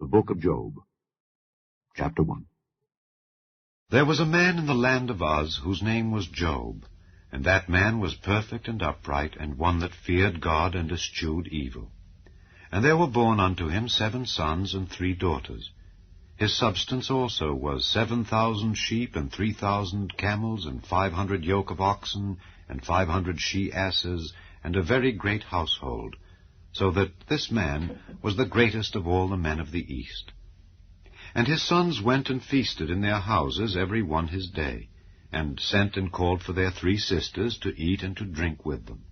The Book of Job, Chapter 1. There was a man in the land of Uz whose name was Job, and that man was perfect and upright, and one that feared God and eschewed evil. And there were born unto him 7 sons and 3 daughters. His substance also was 7,000 sheep, and 3,000 camels, and 500 yoke of oxen, and 500 she-asses, and a very great household, so that this man was the greatest of all the men of the east. And his sons went and feasted in their houses every one his day, and sent and called for their 3 sisters to eat and to drink with them.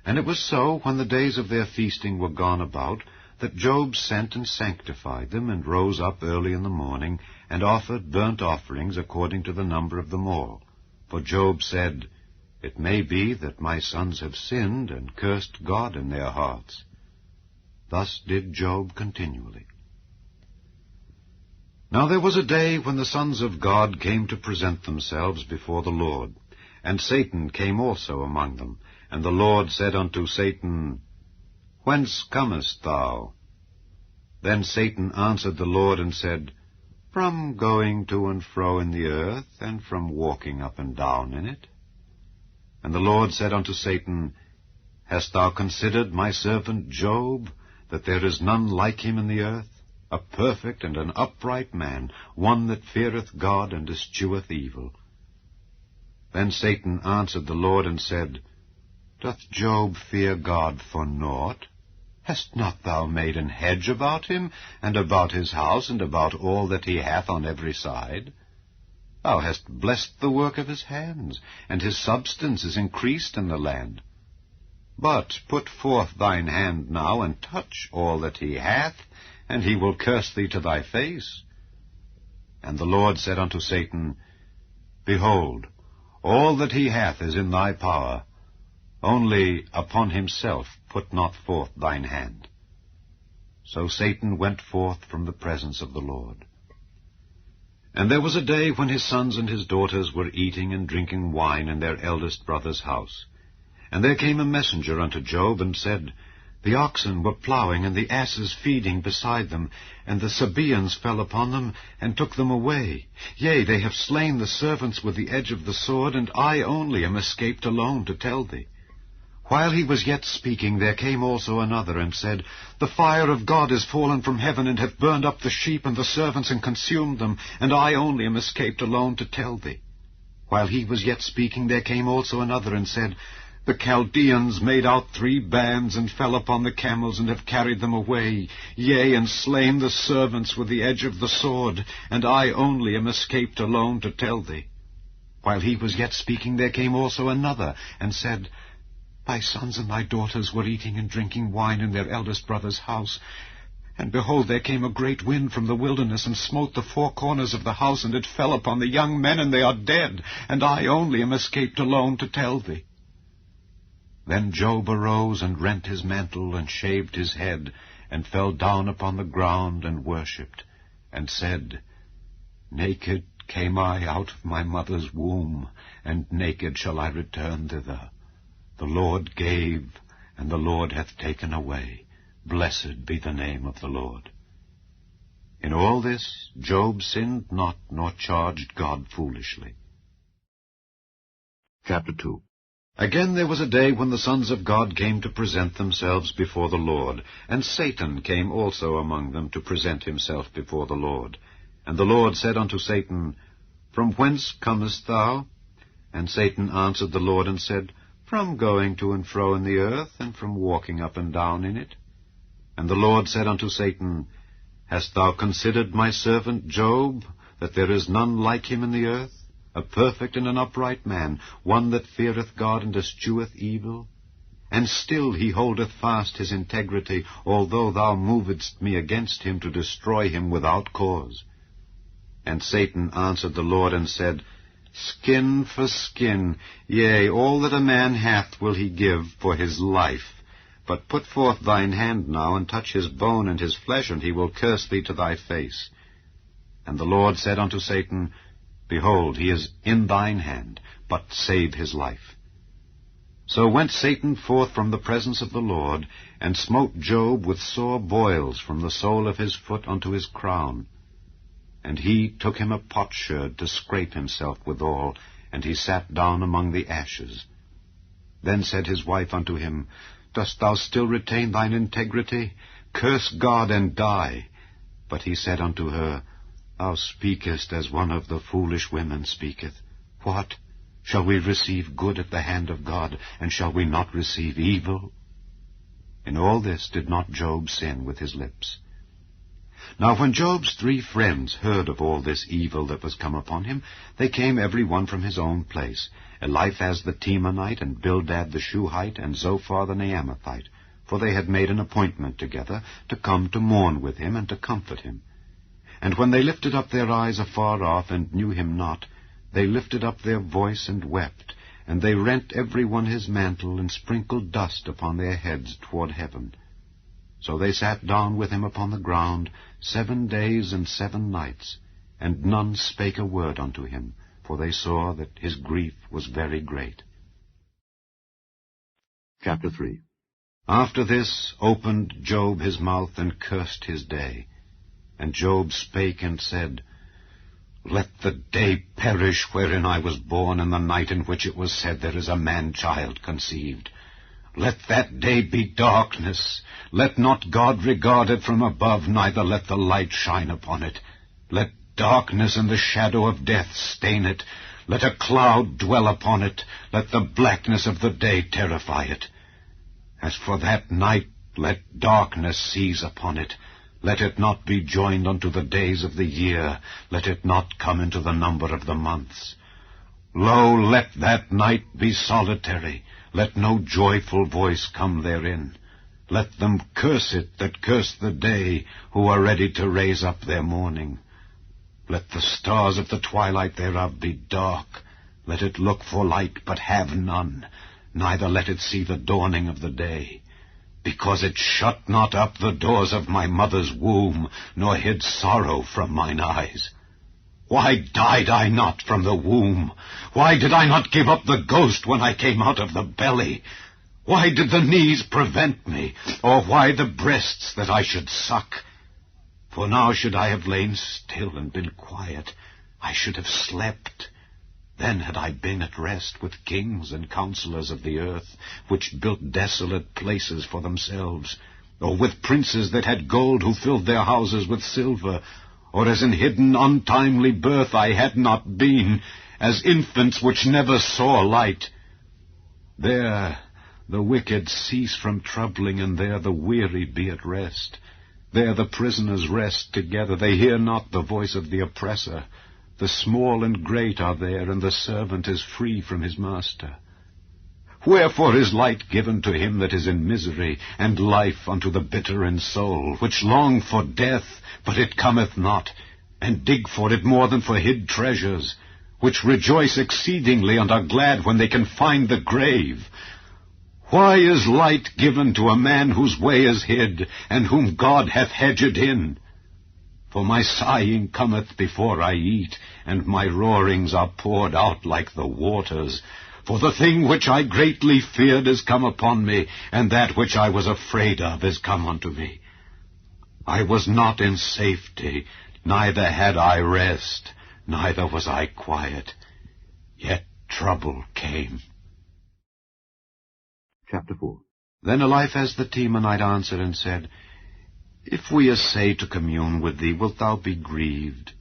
And it was so, when the days of their feasting were gone about, that Job sent and sanctified them, and rose up early in the morning, and offered burnt offerings according to the number of them all. For Job said, It may be that my sons have sinned, and cursed God in their hearts. Thus did Job continually. Now there was a day when the sons of God came to present themselves before the Lord, and Satan came also among them. And the Lord said unto Satan, Whence comest thou? Then Satan answered the Lord and said, From going to and fro in the earth, and from walking up and down in it. And the Lord said unto Satan, Hast thou considered my servant Job, that there is none like him in the earth, a perfect and an upright man, one that feareth God and escheweth evil? Then Satan answered the Lord and said, Doth Job fear God for naught? Hast not thou made an hedge about him, and about his house, and about all that he hath on every side? Thou hast blessed the work of his hands, and his substance is increased in the land. But put forth thine hand now, and touch all that he hath, and he will curse thee to thy face. And the Lord said unto Satan, Behold, all that he hath is in thy power, only upon himself put not forth thine hand. So Satan went forth from the presence of the Lord. And there was a day when his sons and his daughters were eating and drinking wine in their eldest brother's house. And there came a messenger unto Job, and said, The oxen were plowing, and the asses feeding beside them, and the Sabaeans fell upon them, and took them away. Yea, they have slain the servants with the edge of the sword, and I only am escaped alone to tell thee. While he was yet speaking, there came also another, and said, The fire of God is fallen from heaven, and hath burned up the sheep and the servants, and consumed them, and I only am escaped alone to tell thee. While he was yet speaking, there came also another, and said, The Chaldeans made out 3 bands, and fell upon the camels, and have carried them away, yea, and slain the servants with the edge of the sword, and I only am escaped alone to tell thee. While he was yet speaking, there came also another, and said, Thy sons and thy daughters were eating and drinking wine in their eldest brother's house. And behold, there came a great wind from the wilderness, and smote the 4 corners of the house, and it fell upon the young men, and they are dead, and I only am escaped alone to tell thee. Then Job arose, and rent his mantle, and shaved his head, and fell down upon the ground, and worshipped, and said, Naked came I out of my mother's womb, and naked shall I return thither. The Lord gave, and the Lord hath taken away. Blessed be the name of the Lord. In all this Job sinned not, nor charged God foolishly. Chapter 2. Again there was a day when the sons of God came to present themselves before the Lord, and Satan came also among them to present himself before the Lord. And the Lord said unto Satan, From whence comest thou? And Satan answered the Lord and said, From going to and fro in the earth, and from walking up and down in it. And the Lord said unto Satan, Hast thou considered my servant Job, that there is none like him in the earth, a perfect and an upright man, one that feareth God and escheweth evil? And still he holdeth fast his integrity, although thou movedst me against him to destroy him without cause. And Satan answered the Lord and said, Skin for skin, yea, all that a man hath will he give for his life. But put forth thine hand now, and touch his bone and his flesh, and he will curse thee to thy face. And the Lord said unto Satan, Behold, he is in thine hand, but save his life. So went Satan forth from the presence of the Lord, and smote Job with sore boils from the sole of his foot unto his crown. And he took him a potsherd to scrape himself withal, and he sat down among the ashes. Then said his wife unto him, Dost thou still retain thine integrity? Curse God and die. But he said unto her, Thou speakest as one of the foolish women speaketh. What? Shall we receive good at the hand of God, and shall we not receive evil? In all this did not Job sin with his lips. Now when Job's 3 friends heard of all this evil that was come upon him, they came every one from his own place, Eliphaz the Temanite, and Bildad the Shuhite, and Zophar the Naamathite, for they had made an appointment together to come to mourn with him and to comfort him. And when they lifted up their eyes afar off and knew him not, they lifted up their voice and wept, and they rent every one his mantle, and sprinkled dust upon their heads toward heaven. So they sat down with him upon the ground 7 days and 7 nights, and none spake a word unto him, for they saw that his grief was very great. Chapter 3. After this opened Job his mouth, and cursed his day. And Job spake and said, Let the day perish wherein I was born, and the night in which it was said, There is a man-child conceived. Let that day be darkness. Let not God regard it from above, neither let the light shine upon it. Let darkness and the shadow of death stain it. Let a cloud dwell upon it. Let the blackness of the day terrify it. As for that night, let darkness seize upon it. Let it not be joined unto the days of the year. Let it not come into the number of the months. Lo, let that night be solitary. Let no joyful voice come therein. Let them curse it that curse the day, who are ready to raise up their mourning. Let the stars of the twilight thereof be dark. Let it look for light, but have none. Neither let it see the dawning of the day. Because it shut not up the doors of my mother's womb, nor hid sorrow from mine eyes. Why died I not from the womb? Why did I not give up the ghost when I came out of the belly? Why did the knees prevent me, or why the breasts that I should suck? For now should I have lain still and been quiet, I should have slept. Then had I been at rest with kings and counselors of the earth, which built desolate places for themselves, or with princes that had gold, who filled their houses with silver, or as in hidden untimely birth I had not been, as infants which never saw light. There the wicked cease from troubling, and there the weary be at rest. There the prisoners rest together, they hear not the voice of the oppressor. The small and great are there, and the servant is free from his master. Wherefore is light given to him that is in misery, and life unto the bitter in soul, which long for death, but it cometh not, and dig for it more than for hid treasures, which rejoice exceedingly, and are glad when they can find the grave? Why is light given to a man whose way is hid, and whom God hath hedged in? For my sighing cometh before I eat, and my roarings are poured out like the waters. For the thing which I greatly feared is come upon me, and that which I was afraid of is come unto me. I was not in safety, neither had I rest, neither was I quiet. Yet trouble came. Chapter 4. Then Eliphaz the Temanite answered and said, If we essay to commune with thee, wilt thou be grieved?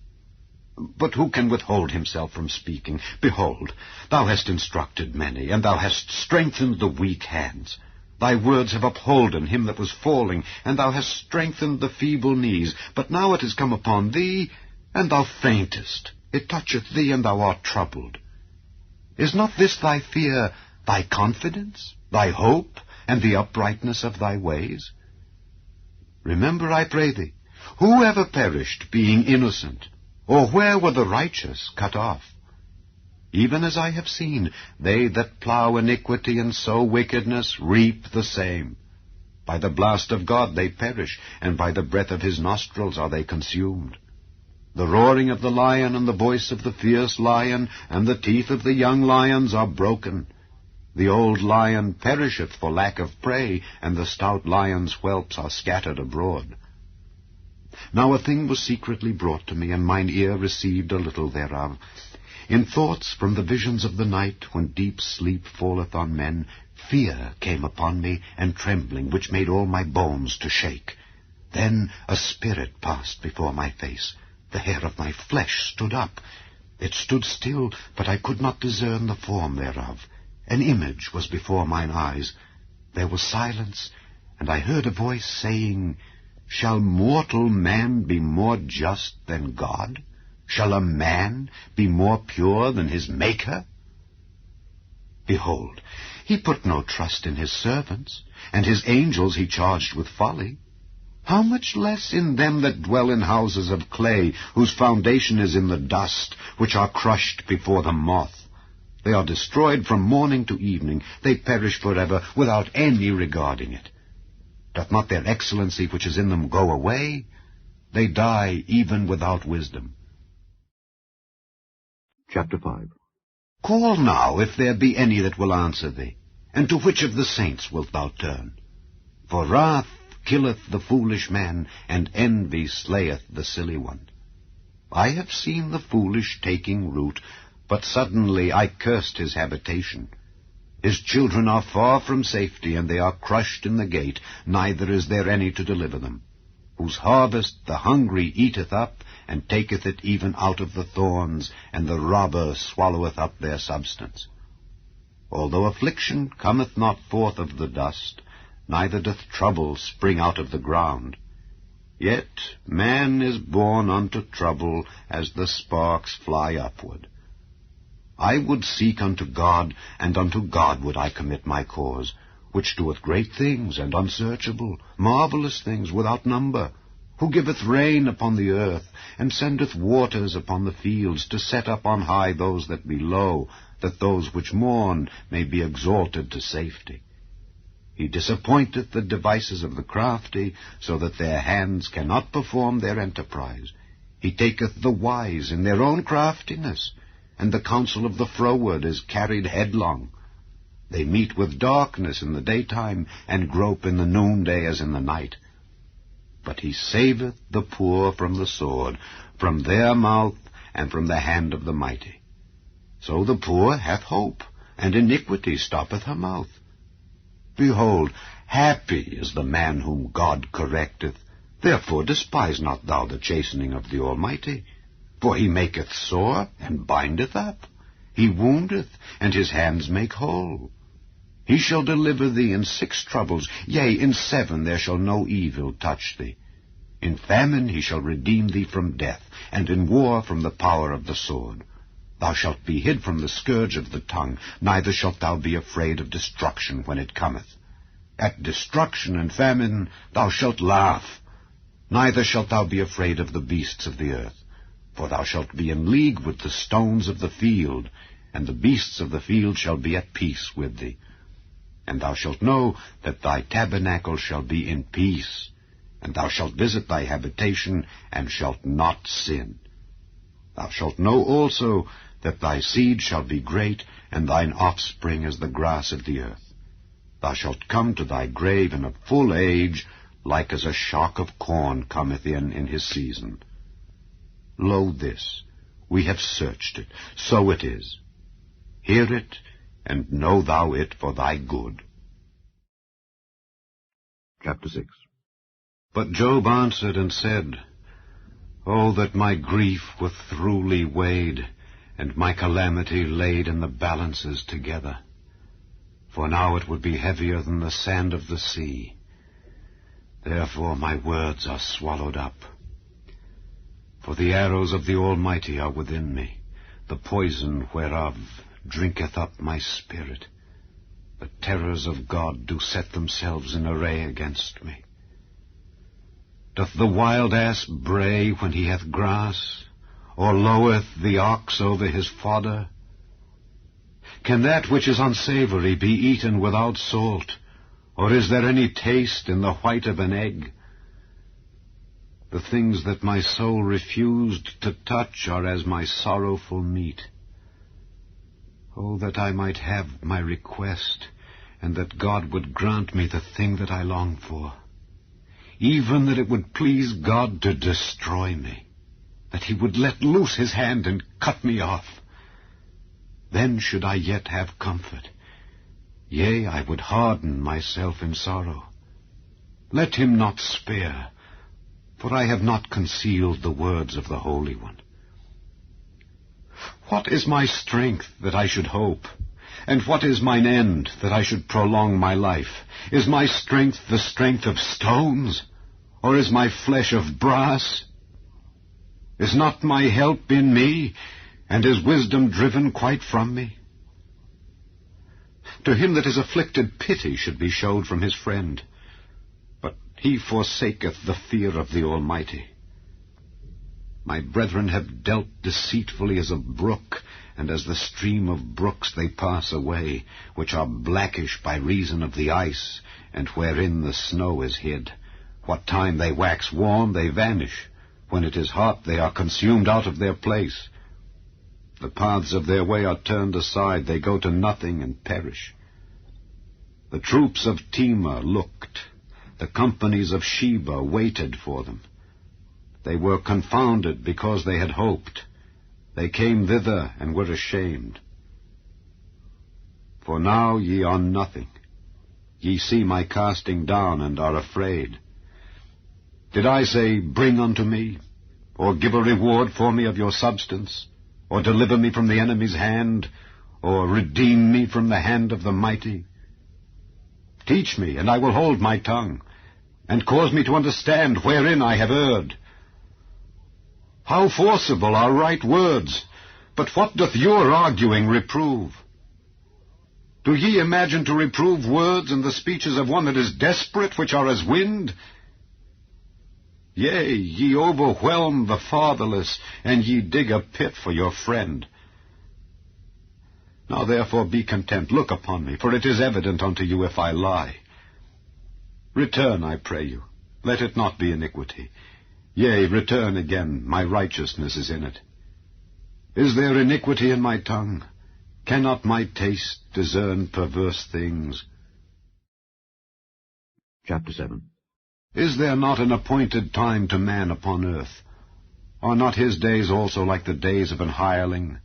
But who can withhold himself from speaking? Behold, thou hast instructed many, and thou hast strengthened the weak hands. Thy words have upholden him that was falling, and thou hast strengthened the feeble knees. But now it is come upon thee, and thou faintest. It toucheth thee, and thou art troubled. Is not this thy fear, thy confidence, thy hope, and the uprightness of thy ways? Remember, I pray thee, who ever perished, being innocent? Or where were the righteous cut off? Even as I have seen, they that plough iniquity and sow wickedness reap the same. By the blast of God they perish, and by the breath of his nostrils are they consumed. The roaring of the lion, and the voice of the fierce lion, and the teeth of the young lions are broken. The old lion perisheth for lack of prey, and the stout lion's whelps are scattered abroad. Now a thing was secretly brought to me, and mine ear received a little thereof. In thoughts from the visions of the night, when deep sleep falleth on men, fear came upon me, and trembling, which made all my bones to shake. Then a spirit passed before my face. The hair of my flesh stood up. It stood still, but I could not discern the form thereof. An image was before mine eyes. There was silence, and I heard a voice saying, Shall mortal man be more just than God? Shall a man be more pure than his Maker? Behold, he put no trust in his servants, and his angels he charged with folly. How much less in them that dwell in houses of clay, whose foundation is in the dust, which are crushed before the moth? They are destroyed from morning to evening. They perish forever, without any regarding it. Doth not their excellency which is in them go away? They die even without wisdom. Chapter 5. Call now, if there be any that will answer thee. And to which of the saints wilt thou turn? For wrath killeth the foolish man, and envy slayeth the silly one. I have seen the foolish taking root, but suddenly I cursed his habitation. His children are far from safety, and they are crushed in the gate, neither is there any to deliver them. Whose harvest the hungry eateth up, and taketh it even out of the thorns, and the robber swalloweth up their substance. Although affliction cometh not forth of the dust, neither doth trouble spring out of the ground, yet man is born unto trouble as the sparks fly upward. I would seek unto God, and unto God would I commit my cause, which doeth great things and unsearchable, marvelous things without number, who giveth rain upon the earth, and sendeth waters upon the fields, to set up on high those that be low, that those which mourn may be exalted to safety. He disappointeth the devices of the crafty, so that their hands cannot perform their enterprise. He taketh the wise in their own craftiness, and the counsel of the froward is carried headlong. They meet with darkness in the daytime, and grope in the noonday as in the night. But he saveth the poor from the sword, from their mouth, and from the hand of the mighty. So the poor hath hope, and iniquity stoppeth her mouth. Behold, happy is the man whom God correcteth. Therefore despise not thou the chastening of the Almighty. For he maketh sore, and bindeth up. He woundeth, and his hands make whole. He shall deliver thee in 6 troubles, yea, in 7 there shall no evil touch thee. In famine he shall redeem thee from death, and in war from the power of the sword. Thou shalt be hid from the scourge of the tongue, neither shalt thou be afraid of destruction when it cometh. At destruction and famine thou shalt laugh, neither shalt thou be afraid of the beasts of the earth. For thou shalt be in league with the stones of the field, and the beasts of the field shall be at peace with thee. And thou shalt know that thy tabernacle shall be in peace, and thou shalt visit thy habitation, and shalt not sin. Thou shalt know also that thy seed shall be great, and thine offspring as the grass of the earth. Thou shalt come to thy grave in a full age, like as a shock of corn cometh in his season. Lo this, we have searched it, so it is. Hear it, and know thou it for thy good. Chapter 6. But Job answered and said, O that my grief were throughly weighed, and my calamity laid in the balances together. For now it would be heavier than the sand of the sea. Therefore my words are swallowed up. For the arrows of the Almighty are within me, the poison whereof drinketh up my spirit. The terrors of God do set themselves in array against me. Doth the wild ass bray when he hath grass, or loweth the ox over his fodder? Can that which is unsavory be eaten without salt, or is there any taste in the white of an egg? The things that my soul refused to touch are as my sorrowful meat. Oh, that I might have my request, and that God would grant me the thing that I long for. Even that it would please God to destroy me, that he would let loose his hand and cut me off. Then should I yet have comfort. Yea, I would harden myself in sorrow. Let him not spare, for I have not concealed the words of the Holy One. What is my strength that I should hope? And what is mine end that I should prolong my life? Is my strength the strength of stones? Or is my flesh of brass? Is not my help in me, and is wisdom driven quite from me? To him that is afflicted pity should be showed from his friend, but he forsaketh the fear of the Almighty. My brethren have dealt deceitfully as a brook, and as the stream of brooks they pass away, which are blackish by reason of the ice, and wherein the snow is hid. What time they wax warm, they vanish. When it is hot, they are consumed out of their place. The paths of their way are turned aside, they go to nothing and perish. The troops of Tema looked, the companies of Sheba waited for them. They were confounded because they had hoped. They came thither and were ashamed. For now ye are nothing. Ye see my casting down and are afraid. Did I say, Bring unto me, or give a reward for me of your substance, or deliver me from the enemy's hand, or redeem me from the hand of the mighty? Teach me, and I will hold my tongue, and cause me to understand wherein I have erred. How forcible are right words, but what doth your arguing reprove? Do ye imagine to reprove words and the speeches of one that is desperate, which are as wind? Yea, ye overwhelm the fatherless, and ye dig a pit for your friend. Now therefore be content, look upon me, for it is evident unto you if I lie. Return, I pray you, let it not be iniquity. Yea, return again, my righteousness is in it. Is there iniquity in my tongue? Cannot my taste discern perverse things? Chapter 7. Is there not an appointed time to man upon earth? Are not his days also like the days of an hireling?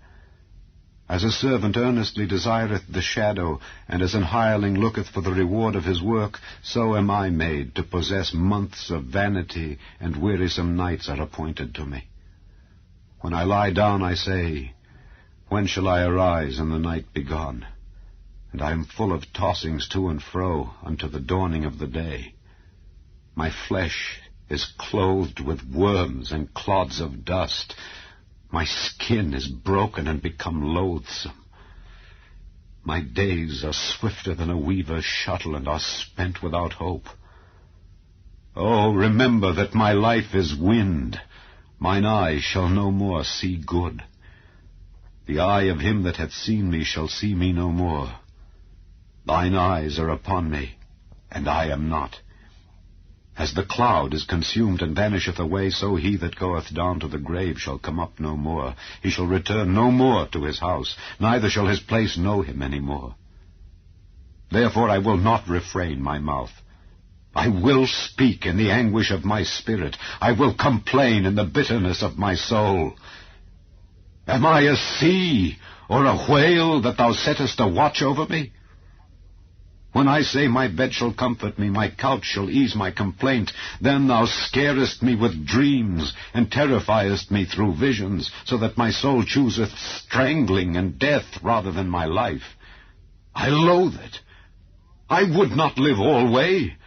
As a servant earnestly desireth the shadow, and as an hireling looketh for the reward of his work, so am I made to possess months of vanity, and wearisome nights are appointed to me. When I lie down, I say, When shall I arise, and the night be gone? And I am full of tossings to and fro, unto the dawning of the day. My flesh is clothed with worms and clods of dust. My skin is broken and become loathsome. My days are swifter than a weaver's shuttle, and are spent without hope. Oh, remember that my life is wind. Mine eye shall no more see good. The eye of him that hath seen me shall see me no more. Thine eyes are upon me, and I am not. As the cloud is consumed and vanisheth away, so he that goeth down to the grave shall come up no more. He shall return no more to his house, neither shall his place know him any more. Therefore I will not refrain my mouth. I will speak in the anguish of my spirit. I will complain in the bitterness of my soul. Am I a sea or a whale that thou settest a watch over me? When I say my bed shall comfort me, my couch shall ease my complaint, then thou scarest me with dreams, and terrifiest me through visions, so that my soul chooseth strangling and death rather than my life. I loathe it. I would not live alway.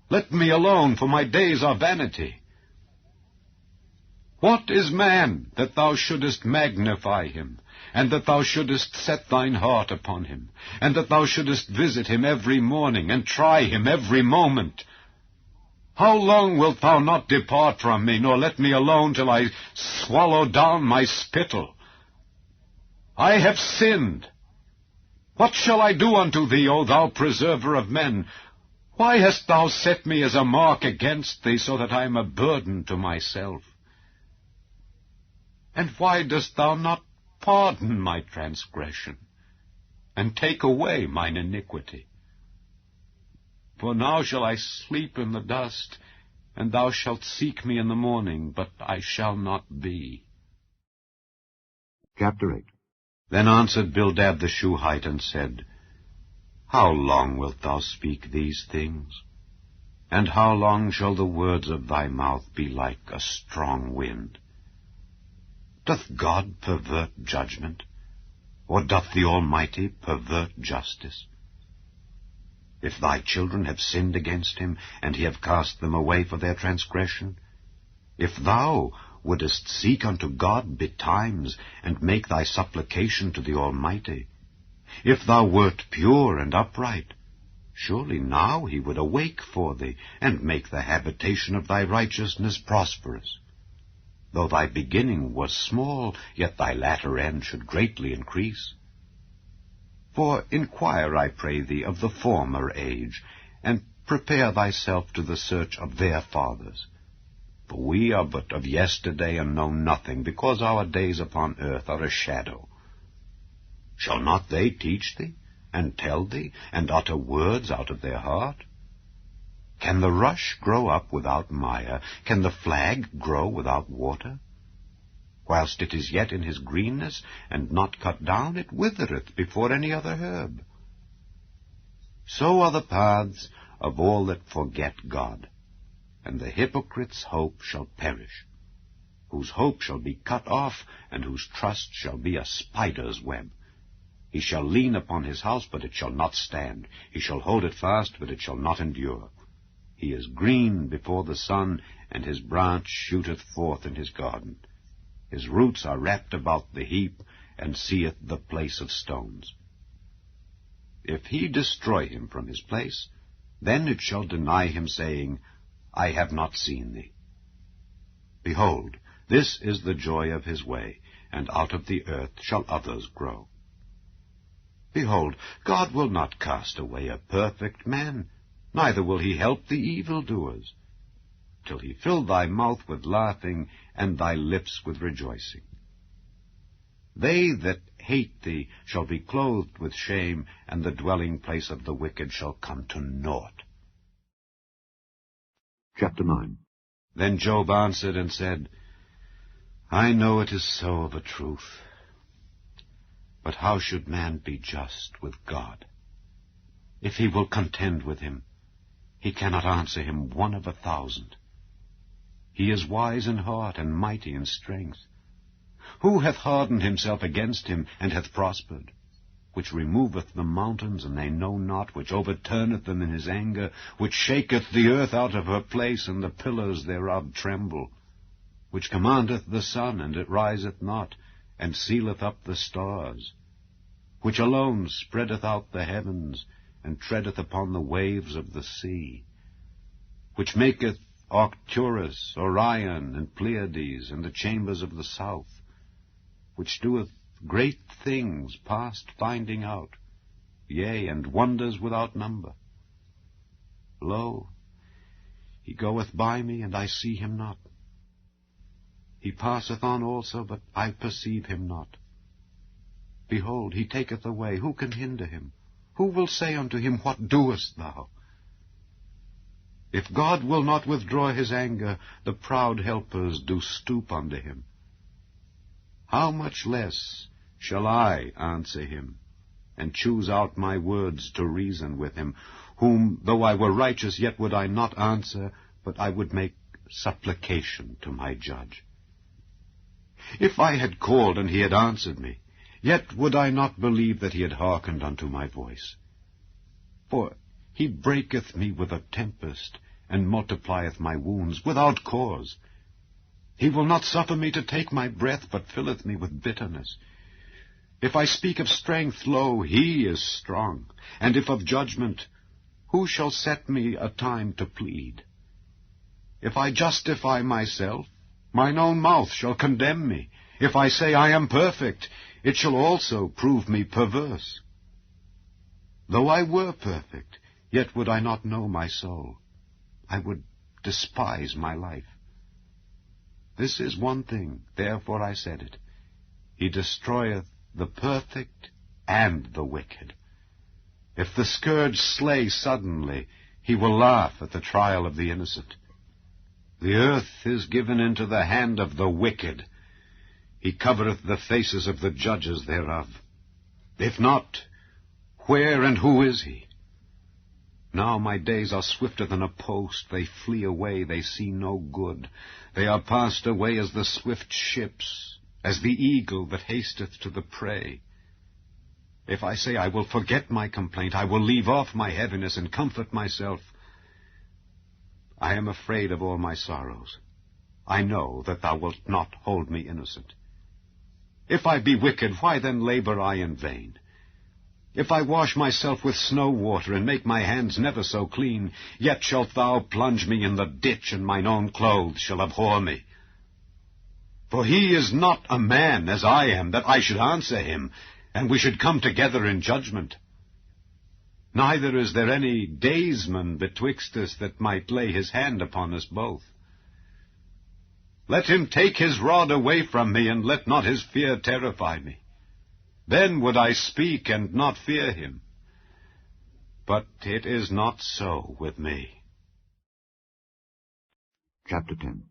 Let me alone, for my days are vanity. What is man, that thou shouldest magnify him, and that thou shouldest set thine heart upon him, and that thou shouldest visit him every morning, and try him every moment? How long wilt thou not depart from me, nor let me alone till I swallow down my spittle? I have sinned. What shall I do unto thee, O thou preserver of men? Why hast thou set me as a mark against thee, so that I am a burden to myself? And why dost thou not pardon my transgression, and take away mine iniquity. For now shall I sleep in the dust, and thou shalt seek me in the morning, but I shall not be. Chapter 8. Then answered Bildad the Shuhite, and said, How long wilt thou speak these things? And how long shall the words of thy mouth be like a strong wind? Doth God pervert judgment? Or doth the Almighty pervert justice? If thy children have sinned against him, and he have cast them away for their transgression, if thou wouldest seek unto God betimes, and make thy supplication to the Almighty, if thou wert pure and upright, surely now he would awake for thee, and make the habitation of thy righteousness prosperous. Though thy beginning was small, yet thy latter end should greatly increase. For inquire, I pray thee, of the former age, and prepare thyself to the search of their fathers. For we are but of yesterday, and know nothing, because our days upon earth are a shadow. Shall not they teach thee, and tell thee, and utter words out of their heart? Can the rush grow up without mire? Can the flag grow without water? Whilst it is yet in his greenness, and not cut down, it withereth before any other herb. So are the paths of all that forget God, and the hypocrite's hope shall perish, whose hope shall be cut off, and whose trust shall be a spider's web. He shall lean upon his house, but it shall not stand. He shall hold it fast, but it shall not endure. He is green before the sun, and his branch shooteth forth in his garden. His roots are wrapped about the heap, and seeth the place of stones. If he destroy him from his place, then it shall deny him, saying, I have not seen thee. Behold, this is the joy of his way, and out of the earth shall others grow. Behold, God will not cast away a perfect man, neither will he help the evildoers, till he fill thy mouth with laughing, and thy lips with rejoicing. They that hate thee shall be clothed with shame, and the dwelling place of the wicked shall come to naught. Chapter 9. Then Job answered and said, I know it is so of a truth. But how should man be just with God? If he will contend with him, he cannot answer him 1 of 1,000. He is wise in heart, and mighty in strength. Who hath hardened himself against him, and hath prospered? Which removeth the mountains, and they know not, which overturneth them in his anger, which shaketh the earth out of her place, and the pillars thereof tremble, which commandeth the sun, and it riseth not, and sealeth up the stars, which alone spreadeth out the heavens, and treadeth upon the waves of the sea, which maketh Arcturus, Orion, and Pleiades, and the chambers of the south, which doeth great things past finding out, yea, and wonders without number. Lo, he goeth by me, and I see him not. He passeth on also, but I perceive him not. Behold, he taketh away, who can hinder him? Who will say unto him, What doest thou? If God will not withdraw his anger, the proud helpers do stoop unto him. How much less shall I answer him, and choose out my words to reason with him, whom, though I were righteous, yet would I not answer, but I would make supplication to my judge. If I had called, and he had answered me, yet would I not believe that he had hearkened unto my voice. For he breaketh me with a tempest, and multiplieth my wounds without cause. He will not suffer me to take my breath, but filleth me with bitterness. If I speak of strength, lo, he is strong. And if of judgment, who shall set me a time to plead? If I justify myself, mine own mouth shall condemn me. If I say I am perfect, it shall also prove me perverse. Though I were perfect, yet would I not know my soul. I would despise my life. This is one thing, therefore I said it. He destroyeth the perfect and the wicked. If the scourge slay suddenly, he will laugh at the trial of the innocent. The earth is given into the hand of the wicked. He covereth the faces of the judges thereof. If not, where and who is he? Now my days are swifter than a post. They flee away, they see no good. They are passed away as the swift ships, as the eagle that hasteth to the prey. If I say I will forget my complaint, I will leave off my heaviness and comfort myself, I am afraid of all my sorrows. I know that thou wilt not hold me innocent. If I be wicked, why then labor I in vain? If I wash myself with snow water, and make my hands never so clean, yet shalt thou plunge me in the ditch, and mine own clothes shall abhor me. For he is not a man as I am, that I should answer him, and we should come together in judgment. Neither is there any daysman betwixt us that might lay his hand upon us both. Let him take his rod away from me, and let not his fear terrify me. Then would I speak and not fear him. But it is not so with me. Chapter 10.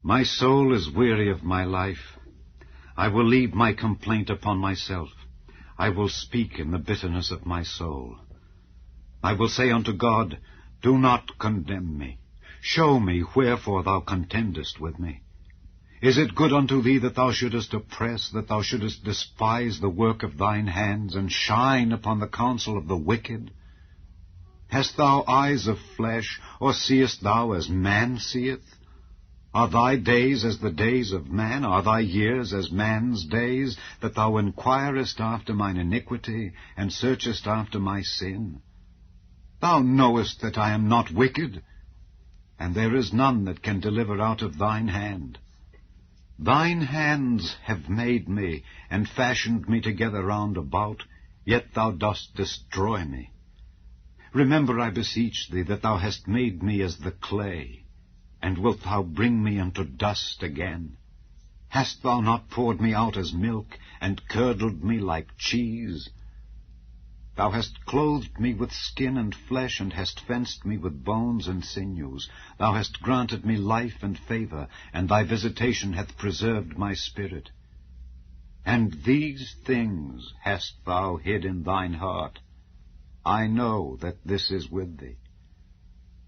My soul is weary of my life. I will leave my complaint upon myself. I will speak in the bitterness of my soul. I will say unto God, do not condemn me. Show me wherefore thou contendest with me. Is it good unto thee that thou shouldest oppress, that thou shouldest despise the work of thine hands, and shine upon the counsel of the wicked? Hast thou eyes of flesh, or seest thou as man seeth? Are thy days as the days of man? Are thy years as man's days, that thou inquirest after mine iniquity, and searchest after my sin? Thou knowest that I am not wicked, and there is none that can deliver out of thine hand. Thine hands have made me, and fashioned me together round about, yet thou dost destroy me. Remember, I beseech thee, that thou hast made me as the clay, and wilt thou bring me unto dust again? Hast thou not poured me out as milk, and curdled me like cheese? Thou hast clothed me with skin and flesh, and hast fenced me with bones and sinews. Thou hast granted me life and favor, and thy visitation hath preserved my spirit. And these things hast thou hid in thine heart. I know that this is with thee.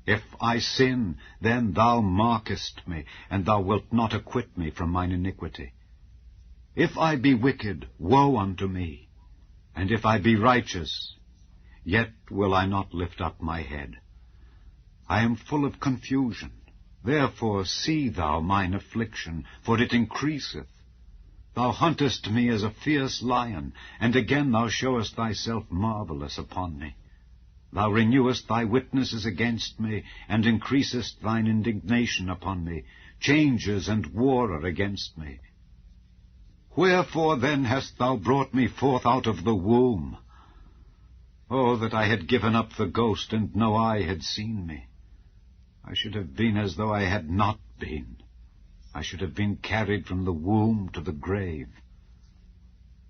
If I sin, then thou markest me, and thou wilt not acquit me from mine iniquity. If I be wicked, woe unto me. And if I be righteous, yet will I not lift up my head. I am full of confusion. Therefore see thou mine affliction, for it increaseth. Thou huntest me as a fierce lion, and again thou showest thyself marvelous upon me. Thou renewest thy witnesses against me, and increasest thine indignation upon me. Changes and war are against me. Wherefore then hast thou brought me forth out of the womb? Oh, that I had given up the ghost, and no eye had seen me. I should have been as though I had not been. I should have been carried from the womb to the grave.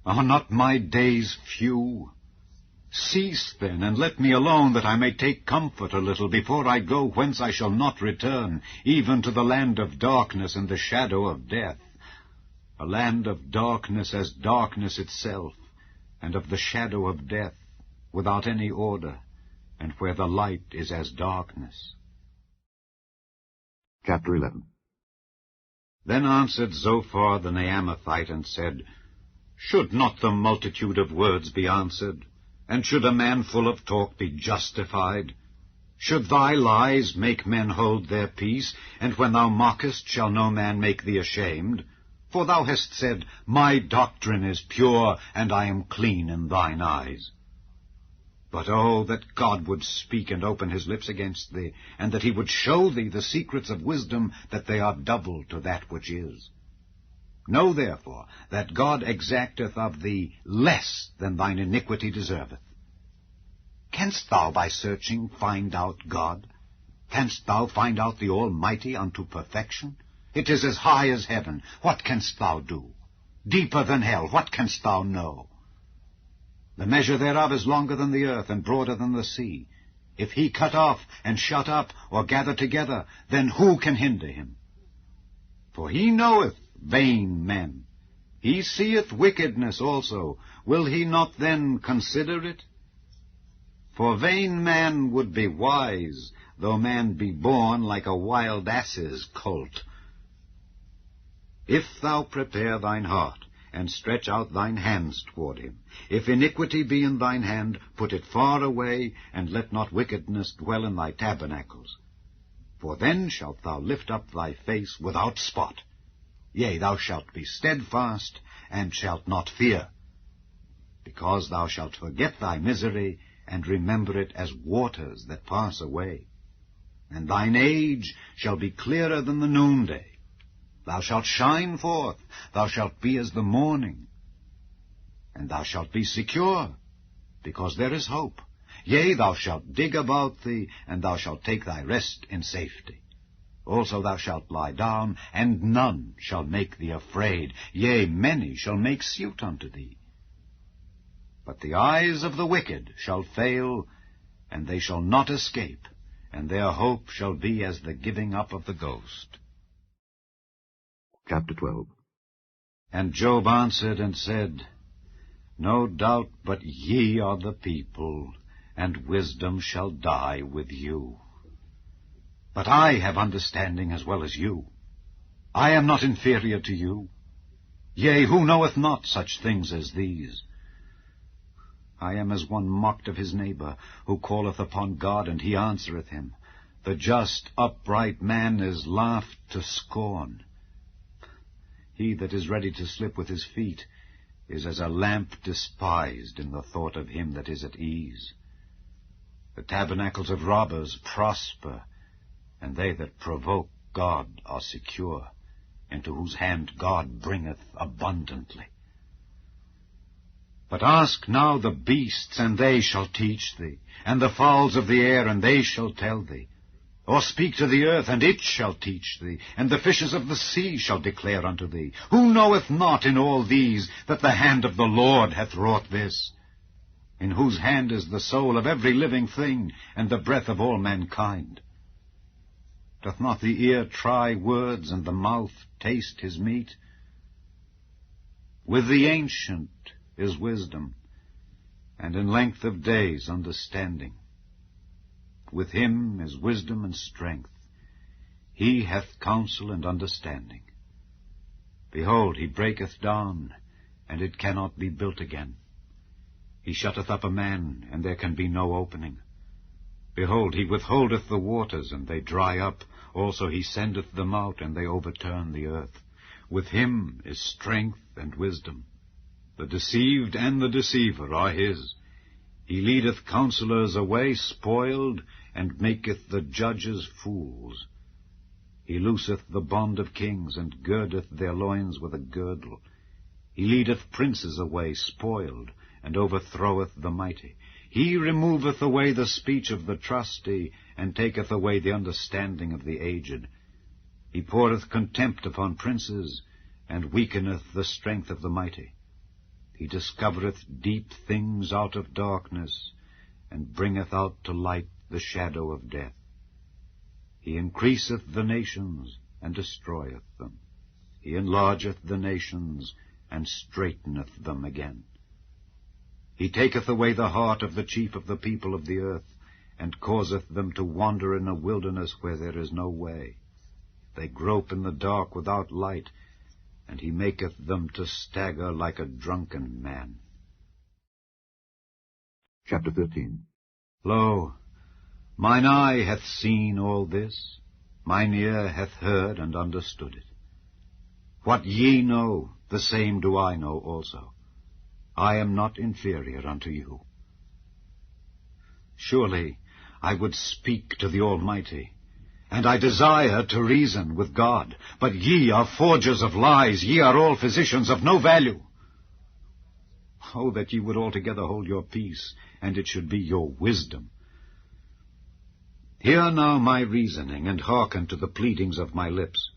Are not my days few? Cease then, and let me alone, that I may take comfort a little before I go whence I shall not return, even to the land of darkness and the shadow of death. A land of darkness as darkness itself, and of the shadow of death, without any order, and where the light is as darkness. Chapter 11. Then answered Zophar the Naamathite, and said, Should not the multitude of words be answered? And should a man full of talk be justified? Should thy lies make men hold their peace, and when thou mockest shall no man make thee ashamed? For thou hast said, My doctrine is pure, and I am clean in thine eyes. But oh, that God would speak and open his lips against thee, and that he would show thee the secrets of wisdom, that they are double to that which is. Know therefore that God exacteth of thee less than thine iniquity deserveth. Canst thou by searching find out God? Canst thou find out the Almighty unto perfection? It is as high as heaven. What canst thou do? Deeper than hell. What canst thou know? The measure thereof is longer than the earth, and broader than the sea. If he cut off, and shut up, or gather together, then who can hinder him? For he knoweth vain men. He seeth wickedness also. Will he not then consider it? For vain man would be wise, though man be born like a wild ass's colt. If thou prepare thine heart, and stretch out thine hands toward him, if iniquity be in thine hand, put it far away, and let not wickedness dwell in thy tabernacles. For then shalt thou lift up thy face without spot. Yea, thou shalt be steadfast, and shalt not fear, because thou shalt forget thy misery, and remember it as waters that pass away. And thine age shall be clearer than the noonday. Thou shalt shine forth, thou shalt be as the morning. And thou shalt be secure, because there is hope. Yea, thou shalt dig about thee, and thou shalt take thy rest in safety. Also thou shalt lie down, and none shall make thee afraid. Yea, many shall make suit unto thee. But the eyes of the wicked shall fail, and they shall not escape, and their hope shall be as the giving up of the ghost. Chapter 12. And Job answered and said, No doubt but ye are the people, and wisdom shall die with you. But I have understanding as well as you. I am not inferior to you. Yea, who knoweth not such things as these? I am as one mocked of his neighbor, who calleth upon God, and he answereth him. The just, upright man is laughed to scorn. He that is ready to slip with his feet is as a lamp despised in the thought of him that is at ease. The tabernacles of robbers prosper, and they that provoke God are secure, into whose hand God bringeth abundantly. But ask now the beasts, and they shall teach thee, and the fowls of the air, and they shall tell thee. Or speak to the earth, and it shall teach thee, and the fishes of the sea shall declare unto thee. Who knoweth not in all these that the hand of the Lord hath wrought this? In whose hand is the soul of every living thing, and the breath of all mankind? Doth not the ear try words, and the mouth taste his meat? With the ancient is wisdom, and in length of days understanding. With him is wisdom and strength. He hath counsel and understanding. Behold, he breaketh down, and it cannot be built again. He shutteth up a man, and there can be no opening. Behold, he withholdeth the waters, and they dry up. Also he sendeth them out, and they overturn the earth. With him is strength and wisdom. The deceived and the deceiver are his. He leadeth counselors away spoiled, and maketh the judges fools. He looseth the bond of kings, and girdeth their loins with a girdle. He leadeth princes away spoiled, and overthroweth the mighty. He removeth away the speech of the trusty, and taketh away the understanding of the aged. He poureth contempt upon princes, and weakeneth the strength of the mighty. He discovereth deep things out of darkness, and bringeth out to light the shadow of death. He increaseth the nations, and destroyeth them. He enlargeth the nations, and straightheneth them again. He taketh away the heart of the chief of the people of the earth, and causeth them to wander in a wilderness where there is no way. They grope in the dark without light, and he maketh them to stagger like a drunken man. Chapter 13. Lo, mine eye hath seen all this, mine ear hath heard and understood it. What ye know, the same do I know also. I am not inferior unto you. Surely I would speak to the Almighty, and I desire to reason with God. But ye are forgers of lies, ye are all physicians of no value. Oh, that ye would altogether hold your peace, and it should be your wisdom. Hear now my reasoning, and hearken to the pleadings of my lips.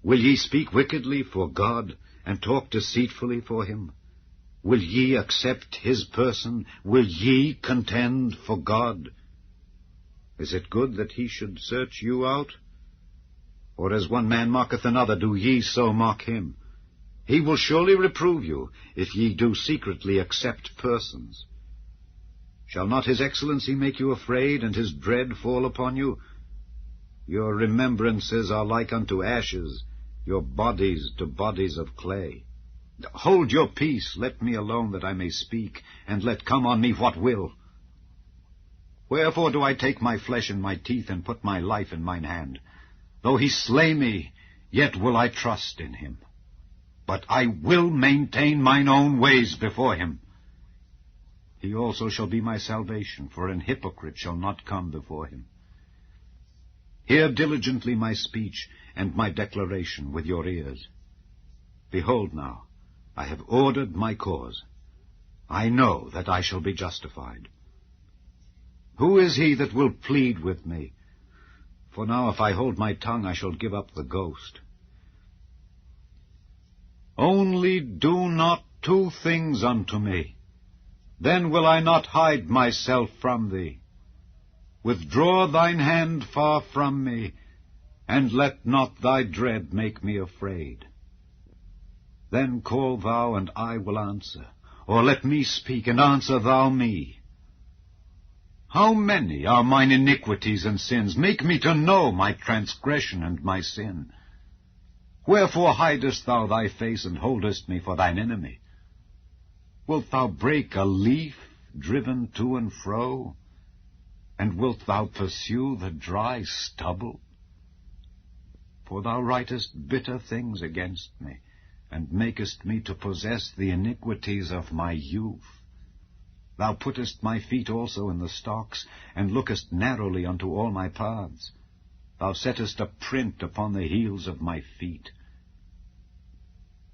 Will ye speak wickedly for God, and talk deceitfully for him? Will ye accept his person? Will ye contend for God? Is it good that he should search you out? Or as one man mocketh another, do ye so mock him? He will surely reprove you, if ye do secretly accept persons. Shall not his excellency make you afraid, and his dread fall upon you? Your remembrances are like unto ashes, your bodies to bodies of clay. Hold your peace, let me alone that I may speak, and let come on me what will. Wherefore do I take my flesh in my teeth, and put my life in mine hand? Though he slay me, yet will I trust in him. But I will maintain mine own ways before him. He also shall be my salvation, for an hypocrite shall not come before him. Hear diligently my speech and my declaration with your ears. Behold now, I have ordered my cause. I know that I shall be justified. Who is he that will plead with me? For now if I hold my tongue, I shall give up the ghost. Only do not two things unto me, then will I not hide myself from thee. Withdraw thine hand far from me, and let not thy dread make me afraid. Then call thou, and I will answer, or let me speak, and answer thou me. How many are mine iniquities and sins? Make me to know my transgression and my sin. Wherefore hidest thou thy face, and holdest me for thine enemy? Wilt thou break a leaf driven to and fro? And wilt thou pursue the dry stubble? For thou writest bitter things against me, and makest me to possess the iniquities of my youth. Thou puttest my feet also in the stocks, and lookest narrowly unto all my paths. Thou settest a print upon the heels of my feet.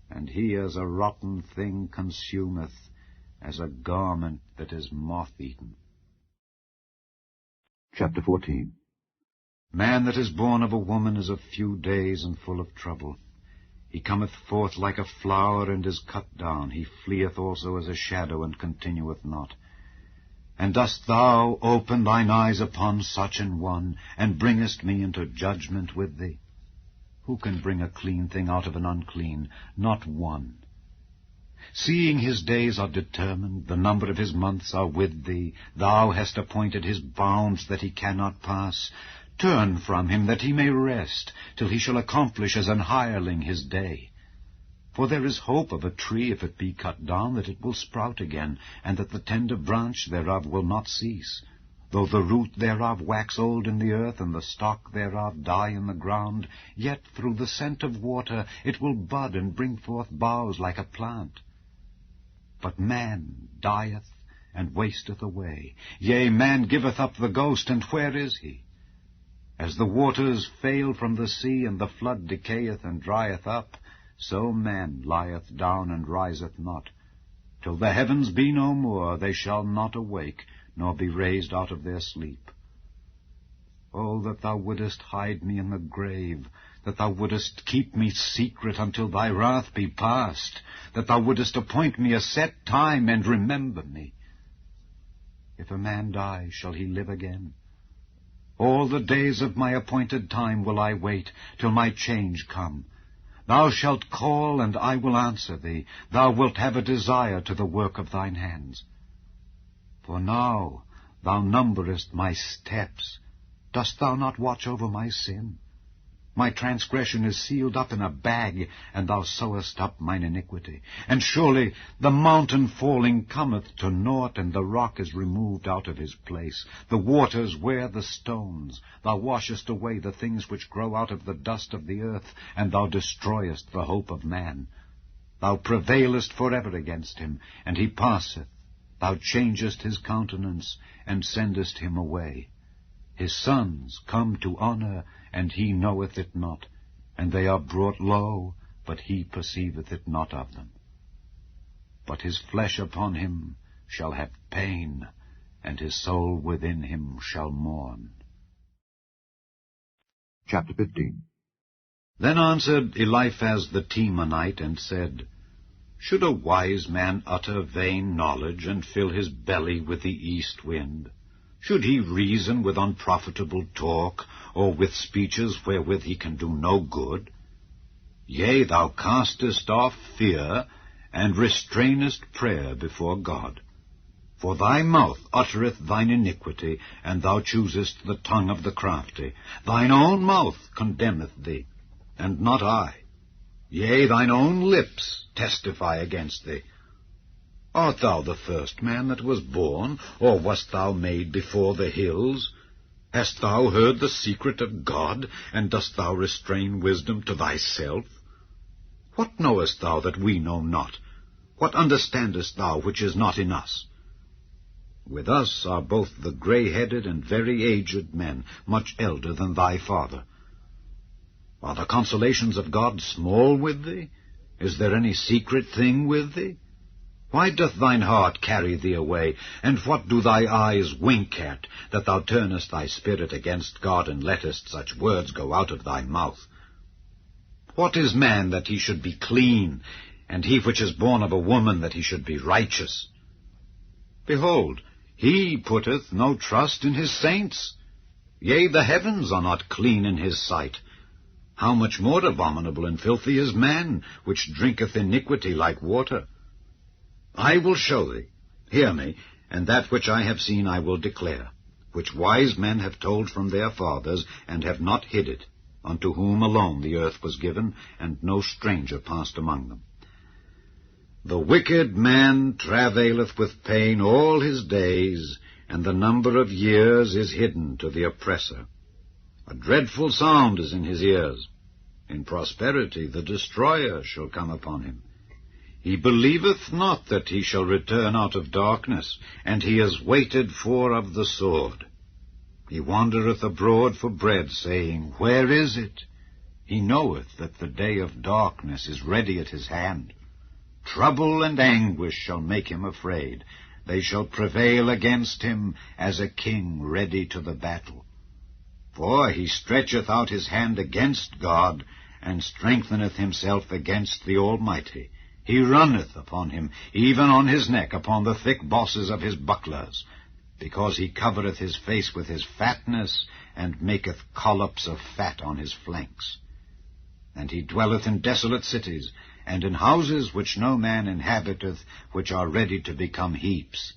And he as a rotten thing consumeth, as a garment that is moth-eaten. Chapter 14. Man that is born of a woman is of few days and full of trouble. He cometh forth like a flower, and is cut down. He fleeth also as a shadow, and continueth not. And dost thou open thine eyes upon such an one, and bringest me into judgment with thee? Who can bring a clean thing out of an unclean? Not one. Seeing his days are determined, the number of his months are with thee, thou hast appointed his bounds that he cannot pass. Turn from him, that he may rest, till he shall accomplish as an hireling his day. For there is hope of a tree, if it be cut down, that it will sprout again, and that the tender branch thereof will not cease. Though the root thereof wax old in the earth, and the stock thereof die in the ground, yet through the scent of water it will bud and bring forth boughs like a plant. But man dieth and wasteth away. Yea, man giveth up the ghost, and where is he? As the waters fail from the sea, and the flood decayeth and drieth up, so man lieth down and riseth not. Till the heavens be no more, they shall not awake, nor be raised out of their sleep. Oh, that thou wouldest hide me in the grave, that thou wouldest keep me secret until thy wrath be past, that thou wouldest appoint me a set time, and remember me. If a man die, shall he live again? All the days of my appointed time will I wait, till my change come. Thou shalt call, and I will answer thee. Thou wilt have a desire to the work of thine hands. For now thou numberest my steps. Dost thou not watch over my sin? My transgression is sealed up in a bag, and thou sewest up mine iniquity. And surely the mountain falling cometh to naught, and the rock is removed out of his place. The waters wear the stones. Thou washest away the things which grow out of the dust of the earth, and thou destroyest the hope of man. Thou prevailest forever against him, and he passeth. Thou changest his countenance, and sendest him away. His sons come to honor, and he knoweth it not, and they are brought low, but he perceiveth it not of them. But his flesh upon him shall have pain, and his soul within him shall mourn. Chapter 15. Then answered Eliphaz the Temanite, and said, Should a wise man utter vain knowledge, and fill his belly with the east wind? Should he reason with unprofitable talk, or with speeches wherewith he can do no good? Yea, thou castest off fear, and restrainest prayer before God. For thy mouth uttereth thine iniquity, and thou choosest the tongue of the crafty. Thine own mouth condemneth thee, and not I. Yea, thine own lips testify against thee. Art thou the first man that was born, or wast thou made before the hills? Hast thou heard the secret of God, and dost thou restrain wisdom to thyself? What knowest thou that we know not? What understandest thou which is not in us? With us are both the grey-headed and very aged men, much elder than thy father. Are the consolations of God small with thee? Is there any secret thing with thee? Why doth thine heart carry thee away, and what do thy eyes wink at, that thou turnest thy spirit against God, and lettest such words go out of thy mouth? What is man that he should be clean, and he which is born of a woman that he should be righteous? Behold, he putteth no trust in his saints. Yea, the heavens are not clean in his sight. How much more abominable and filthy is man, which drinketh iniquity like water? I will show thee, hear me, and that which I have seen I will declare, which wise men have told from their fathers, and have not hid it, unto whom alone the earth was given, and no stranger passed among them. The wicked man travaileth with pain all his days, and the number of years is hidden to the oppressor. A dreadful sound is in his ears. In prosperity the destroyer shall come upon him. He believeth not that he shall return out of darkness, and he is waited for of the sword. He wandereth abroad for bread, saying, Where is it? He knoweth that the day of darkness is ready at his hand. Trouble and anguish shall make him afraid. They shall prevail against him as a king ready to the battle. For he stretcheth out his hand against God, and strengtheneth himself against the Almighty. He runneth upon him, even on his neck, upon the thick bosses of his bucklers, because he covereth his face with his fatness, and maketh collops of fat on his flanks. And he dwelleth in desolate cities, and in houses which no man inhabiteth, which are ready to become heaps.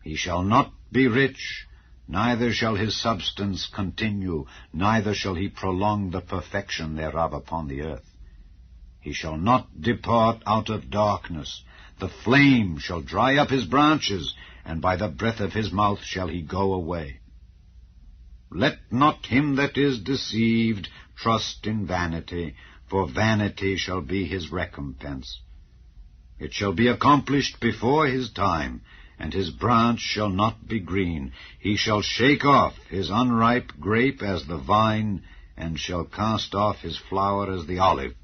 He shall not be rich, neither shall his substance continue, neither shall he prolong the perfection thereof upon the earth. He shall not depart out of darkness. The flame shall dry up his branches, and by the breath of his mouth shall he go away. Let not him that is deceived trust in vanity, for vanity shall be his recompense. It shall be accomplished before his time, and his branch shall not be green. He shall shake off his unripe grape as the vine, and shall cast off his flower as the olive.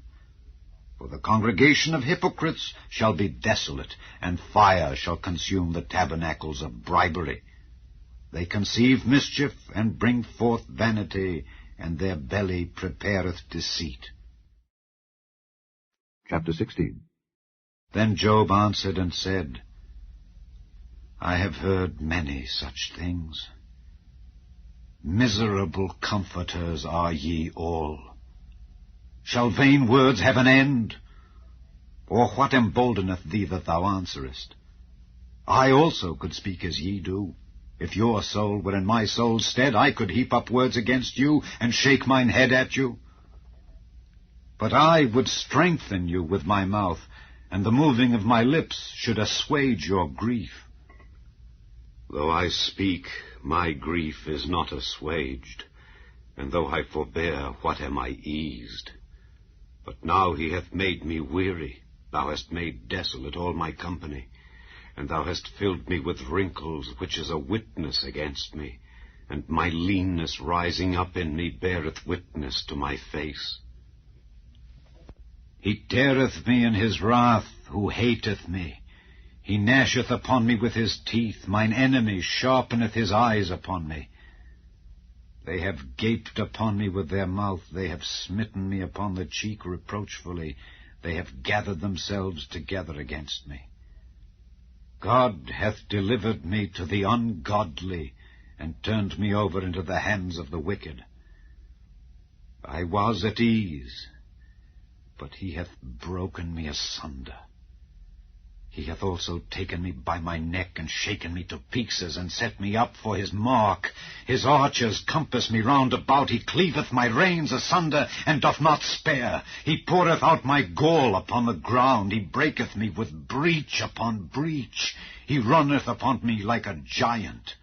For the congregation of hypocrites shall be desolate, and fire shall consume the tabernacles of bribery. They conceive mischief, and bring forth vanity, and their belly prepareth deceit. Chapter 16. Then Job answered and said, I have heard many such things. Miserable comforters are ye all. Shall vain words have an end? Or what emboldeneth thee that thou answerest? I also could speak as ye do. If your soul were in my soul's stead, I could heap up words against you, and shake mine head at you. But I would strengthen you with my mouth, and the moving of my lips should assuage your grief. Though I speak, my grief is not assuaged, and though I forbear, what am I eased? But now he hath made me weary. Thou hast made desolate all my company, and thou hast filled me with wrinkles, which is a witness against me, and my leanness rising up in me beareth witness to my face. He teareth me in his wrath, who hateth me. He gnasheth upon me with his teeth. Mine enemy sharpeneth his eyes upon me. They have gaped upon me with their mouth. They have smitten me upon the cheek reproachfully. they have gathered themselves together against me. God hath delivered me to the ungodly, and turned me over into the hands of the wicked. I was at ease, but he hath broken me asunder. He hath also taken me by my neck, and shaken me to pieces, and set me up for his mark. His archers compass me round about. He cleaveth my reins asunder, and doth not spare. He poureth out my gall upon the ground. He breaketh me with breach upon breach. He runneth upon me like a giant.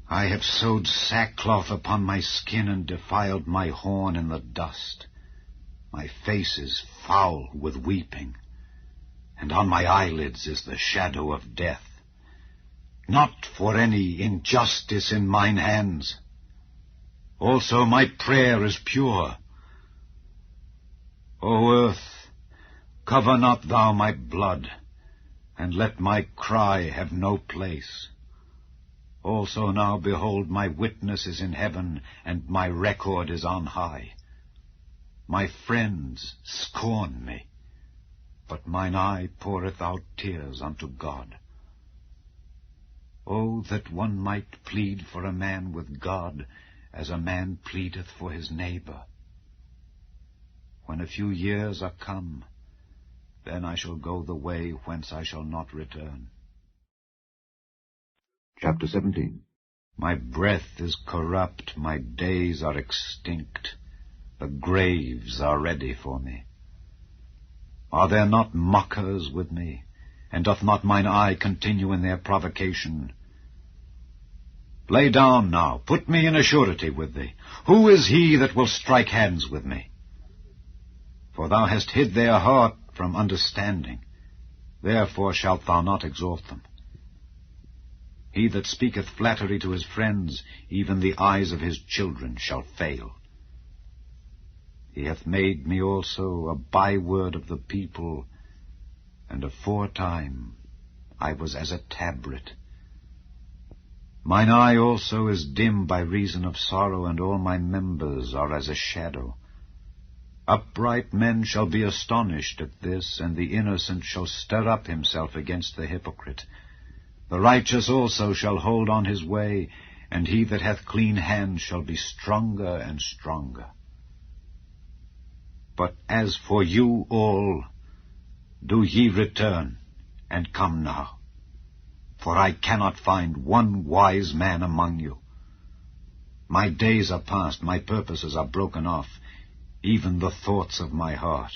I have sewed sackcloth upon my skin, and defiled my horn in the dust. My face is foul with weeping, and on my eyelids is the shadow of death. Not for any injustice in mine hands. Also my prayer is pure. O earth, cover not thou my blood, and let my cry have no place. Also now, behold, my witness is in heaven, and my record is on high. My friends scorn me, but mine eye poureth out tears unto God. Oh, that one might plead for a man with God, as a man pleadeth for his neighbor. When a few years are come, then I shall go the way whence I shall not return. Chapter 17. My breath is corrupt, my days are extinct, the graves are ready for me. Are there not mockers with me, and doth not mine eye continue in their provocation? Lay down now, put me in a surety with thee. Who is he that will strike hands with me? For thou hast hid their heart from understanding, therefore shalt thou not exalt them. He that speaketh flattery to his friends, even the eyes of his children shall fail. He hath made me also a byword of the people, and aforetime I was as a tabret. Mine eye also is dim by reason of sorrow, and all my members are as a shadow. Upright men shall be astonished at this, and the innocent shall stir up himself against the hypocrite. The righteous also shall hold on his way, and he that hath clean hands shall be stronger and stronger. But as for you all, do ye return, and come now. For I cannot find one wise man among you. My days are past, my purposes are broken off, even the thoughts of my heart.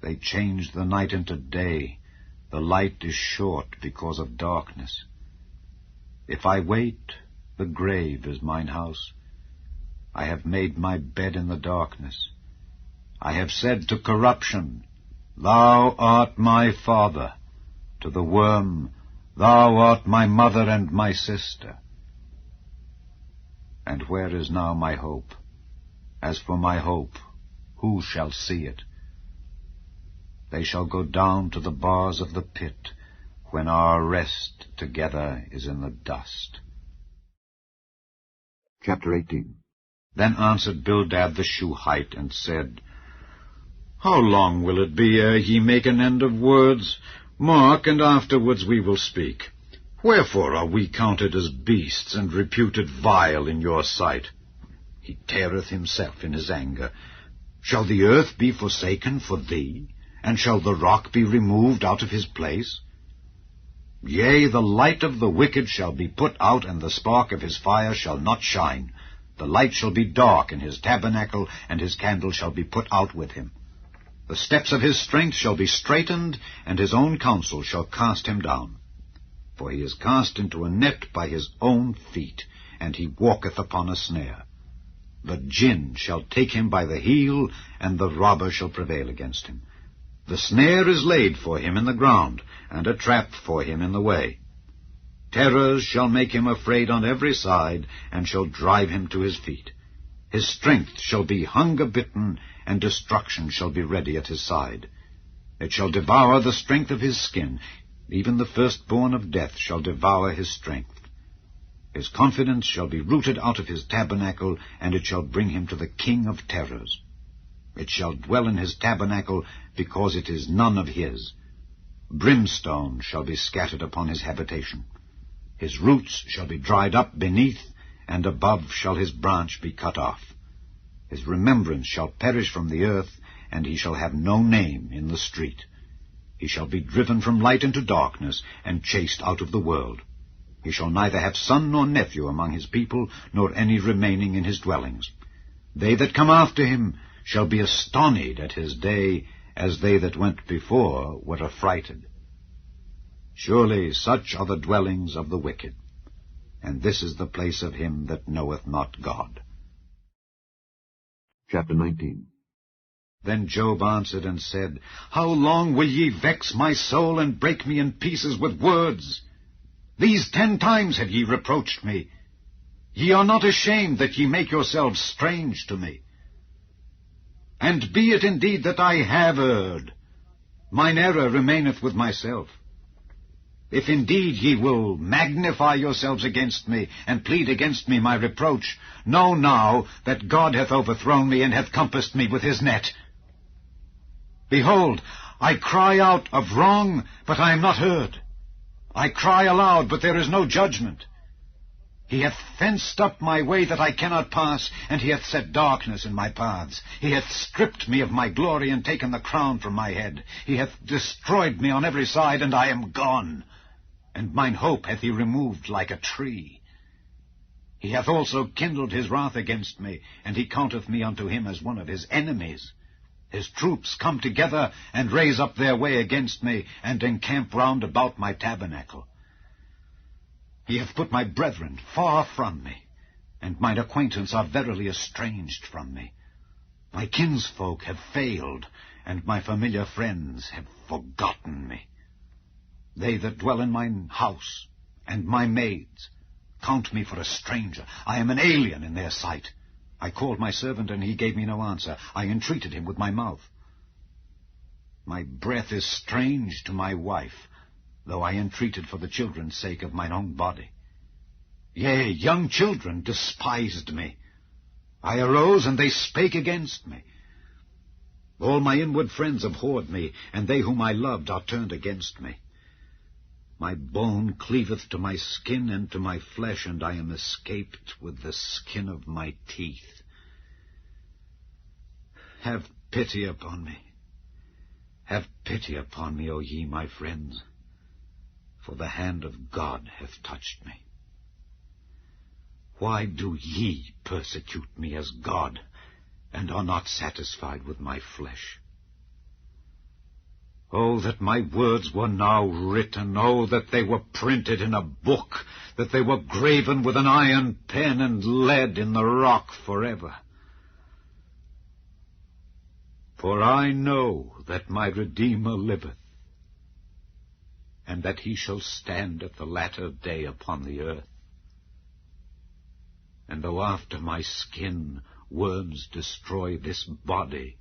They change the night into day, the light is short because of darkness. If I wait, the grave is mine house. I have made my bed in the darkness. I have said to corruption, Thou art my father. To the worm, Thou art my mother and my sister. And where is now my hope? As for my hope, who shall see it? They shall go down to the bars of the pit, when our rest together is in the dust. Chapter 18. Then answered Bildad the Shuhite, and said, How long will it be ere ye make an end of words? Mark, and afterwards we will speak. Wherefore are we counted as beasts, and reputed vile in your sight? He teareth himself in his anger. Shall the earth be forsaken for thee? And shall the rock be removed out of his place? Yea, the light of the wicked shall be put out, and the spark of his fire shall not shine. The light shall be dark in his tabernacle, and his candle shall be put out with him. The steps of his strength shall be straitened, and his own counsel shall cast him down. For he is cast into a net by his own feet, and he walketh upon a snare. The jinn shall take him by the heel, and the robber shall prevail against him. The snare is laid for him in the ground, and a trap for him in the way. Terrors shall make him afraid on every side, and shall drive him to his feet. His strength shall be hunger-bitten, and destruction shall be ready at his side. It shall devour the strength of his skin, even the firstborn of death shall devour his strength. His confidence shall be rooted out of his tabernacle, and it shall bring him to the king of terrors. It shall dwell in his tabernacle, because it is none of his. Brimstone shall be scattered upon his habitation. His roots shall be dried up beneath, and above shall his branch be cut off. His remembrance shall perish from the earth, and he shall have no name in the street. He shall be driven from light into darkness, and chased out of the world. He shall neither have son nor nephew among his people, nor any remaining in his dwellings. They that come after him shall be astonied at his day, as they that went before were affrighted. Surely such are the dwellings of the wicked, and this is the place of him that knoweth not God. Chapter 19. Then Job answered and said, How long will ye vex my soul, and break me in pieces with words? These 10 times have ye reproached me. Ye are not ashamed that ye make yourselves strange to me. And be it indeed that I have erred, mine error remaineth with myself. If indeed ye will magnify yourselves against me, and plead against me my reproach, know now that God hath overthrown me, and hath compassed me with his net. Behold, I cry out of wrong, but I am not heard. I cry aloud, but there is no judgment. He hath fenced up my way that I cannot pass, and he hath set darkness in my paths. He hath stripped me of my glory, and taken the crown from my head. He hath destroyed me on every side, and I am gone. And mine hope hath he removed like a tree. He hath also kindled his wrath against me, and he counteth me unto him as one of his enemies. His troops come together, and raise up their way against me, and encamp round about my tabernacle. He hath put my brethren far from me, and mine acquaintance are verily estranged from me. My kinsfolk have failed, and my familiar friends have forgotten me. They that dwell in mine house, and my maids, count me for a stranger. I am an alien in their sight. I called my servant, and he gave me no answer. I entreated him with my mouth. My breath is strange to my wife, though I entreated for the children's sake of mine own body. Yea, young children despised me. I arose, and they spake against me. All my inward friends abhorred me, and they whom I loved are turned against me. My bone cleaveth to my skin and to my flesh, and I am escaped with the skin of my teeth. Have pity upon me. Have pity upon me, O ye my friends, for the hand of God hath touched me. Why do ye persecute me as God, and are not satisfied with my flesh? Oh, that my words were now written, oh, that they were printed in a book, that they were graven with an iron pen and lead in the rock forever. For I know that my Redeemer liveth, and that he shall stand at the latter day upon the earth. And though after my skin worms destroy this body,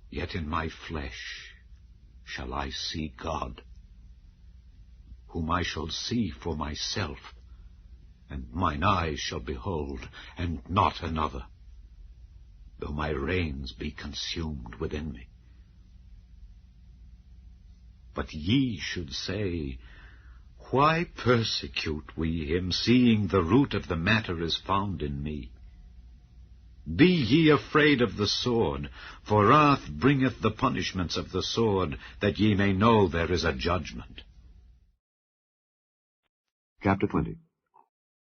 yet in my flesh shall I see God, whom I shall see for myself, and mine eyes shall behold, and not another, though my reins be consumed within me. But ye should say, Why persecute we him, seeing the root of the matter is found in me? Be ye afraid of the sword, for wrath bringeth the punishments of the sword, that ye may know there is a judgment. Chapter 20.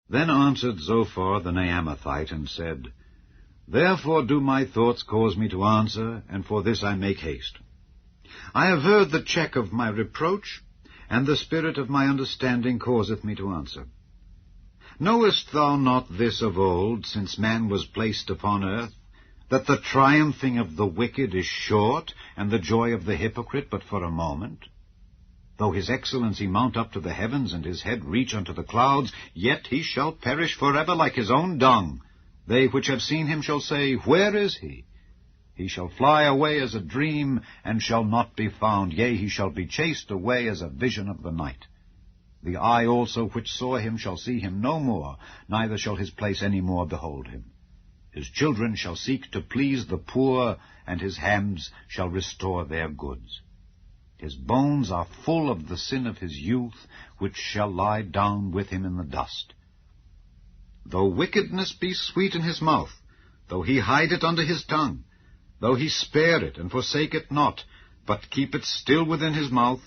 Then answered Zophar the Naamathite, and said, Therefore do my thoughts cause me to answer, and for this I make haste. I have heard the check of my reproach, and the spirit of my understanding causeth me to answer. Knowest thou not this of old, since man was placed upon earth, that the triumphing of the wicked is short, and the joy of the hypocrite but for a moment? Though his excellency mount up to the heavens, and his head reach unto the clouds, yet he shall perish forever like his own dung. They which have seen him shall say, Where is he? He shall fly away as a dream, and shall not be found. Yea, he shall be chased away as a vision of the night. The eye also which saw him shall see him no more, neither shall his place any more behold him. His children shall seek to please the poor, and his hands shall restore their goods. His bones are full of the sin of his youth, which shall lie down with him in the dust. Though wickedness be sweet in his mouth, though he hide it under his tongue, though he spare it and forsake it not, but keep it still within his mouth,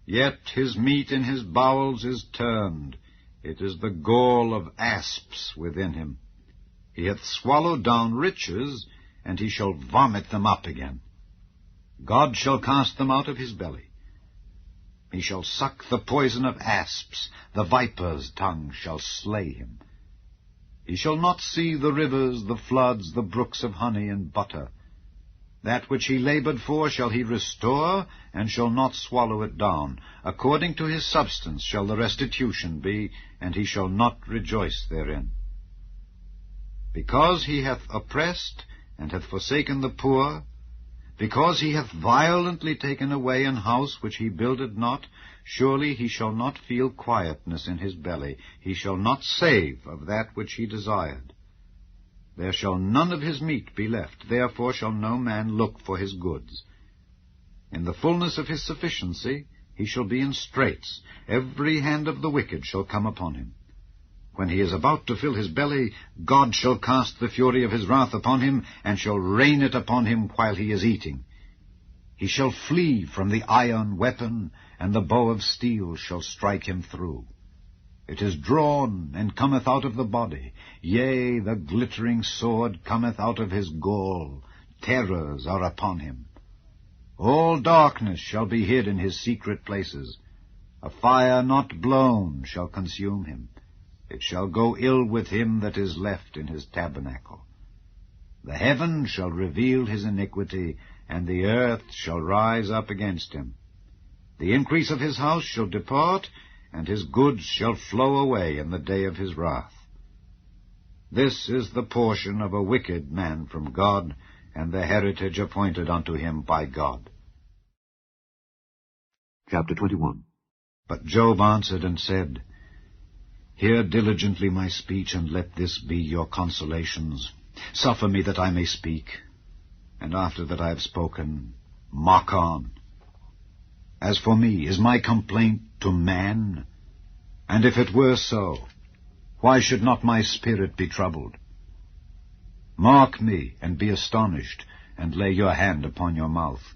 yet his meat in his bowels is turned, it is the gall of asps within him. He hath swallowed down riches, and he shall vomit them up again. God shall cast them out of his belly. He shall suck the poison of asps, the viper's tongue shall slay him. He shall not see the rivers, the floods, the brooks of honey and butter. That which he labored for shall he restore, and shall not swallow it down. According to his substance shall the restitution be, and he shall not rejoice therein. Because he hath oppressed, and hath forsaken the poor, because he hath violently taken away an house which he builded not, surely he shall not feel quietness in his belly, he shall not save of that which he desired. There shall none of his meat be left, therefore shall no man look for his goods. In the fullness of his sufficiency he shall be in straits, every hand of the wicked shall come upon him. When he is about to fill his belly, God shall cast the fury of his wrath upon him, and shall rain it upon him while he is eating. He shall flee from the iron weapon, and the bow of steel shall strike him through. It is drawn, and cometh out of the body. Yea, the glittering sword cometh out of his gall. Terrors are upon him. All darkness shall be hid in his secret places. A fire not blown shall consume him. It shall go ill with him that is left in his tabernacle. The heaven shall reveal his iniquity, and the earth shall rise up against him. The increase of his house shall depart, and his goods shall flow away in the day of his wrath. This is the portion of a wicked man from God, and the heritage appointed unto him by God. Chapter 21. But Job answered and said, Hear diligently my speech, and let this be your consolations. Suffer me that I may speak, and after that I have spoken, mock on. As for me, is my complaint to man? And if it were so, why should not my spirit be troubled? Mark me, and be astonished, and lay your hand upon your mouth.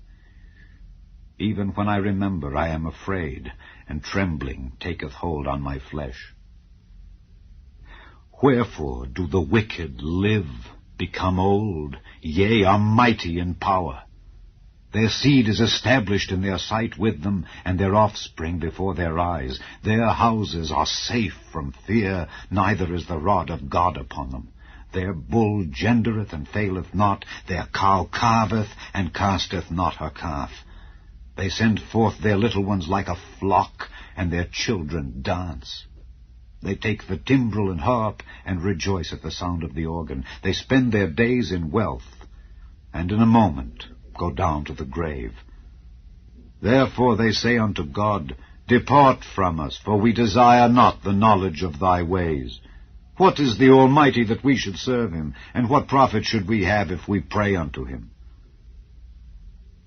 Even when I remember, I am afraid, and trembling taketh hold on my flesh. Wherefore do the wicked live, become old, yea, are mighty in power? Their seed is established in their sight with them, and their offspring before their eyes. Their houses are safe from fear, neither is the rod of God upon them. Their bull gendereth and faileth not, their cow calveth and casteth not her calf. They send forth their little ones like a flock, and their children dance. They take the timbrel and harp, and rejoice at the sound of the organ. They spend their days in wealth, and in a moment go down to the grave. Therefore they say unto God, Depart from us, for we desire not the knowledge of thy ways. What is the Almighty that we should serve him? And what profit should we have if we pray unto him?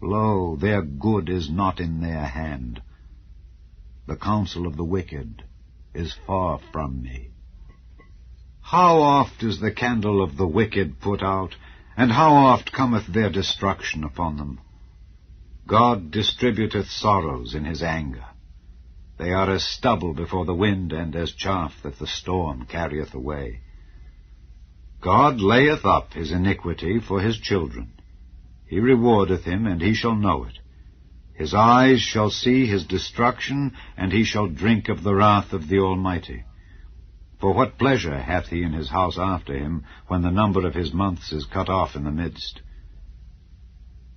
Lo, their good is not in their hand. The counsel of the wicked is far from me. How oft is the candle of the wicked put out, and how oft cometh their destruction upon them? God distributeth sorrows in his anger. They are as stubble before the wind, and as chaff that the storm carrieth away. God layeth up his iniquity for his children. He rewardeth him, and he shall know it. His eyes shall see his destruction, and he shall drink of the wrath of the Almighty. For what pleasure hath he in his house after him, when the number of his months is cut off in the midst?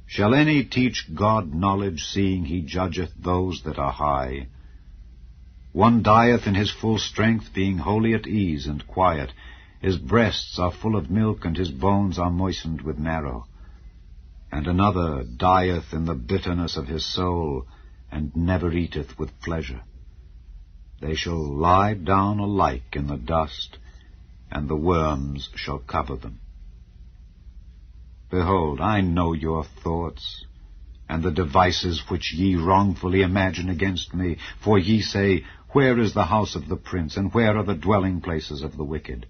Shall any teach God knowledge, seeing he judgeth those that are high? One dieth in his full strength, being wholly at ease and quiet. His breasts are full of milk, and his bones are moistened with marrow. And another dieth in the bitterness of his soul, and never eateth with pleasure. They shall lie down alike in the dust, and the worms shall cover them. Behold, I know your thoughts, and the devices which ye wrongfully imagine against me. For ye say, Where is the house of the prince, and where are the dwelling places of the wicked?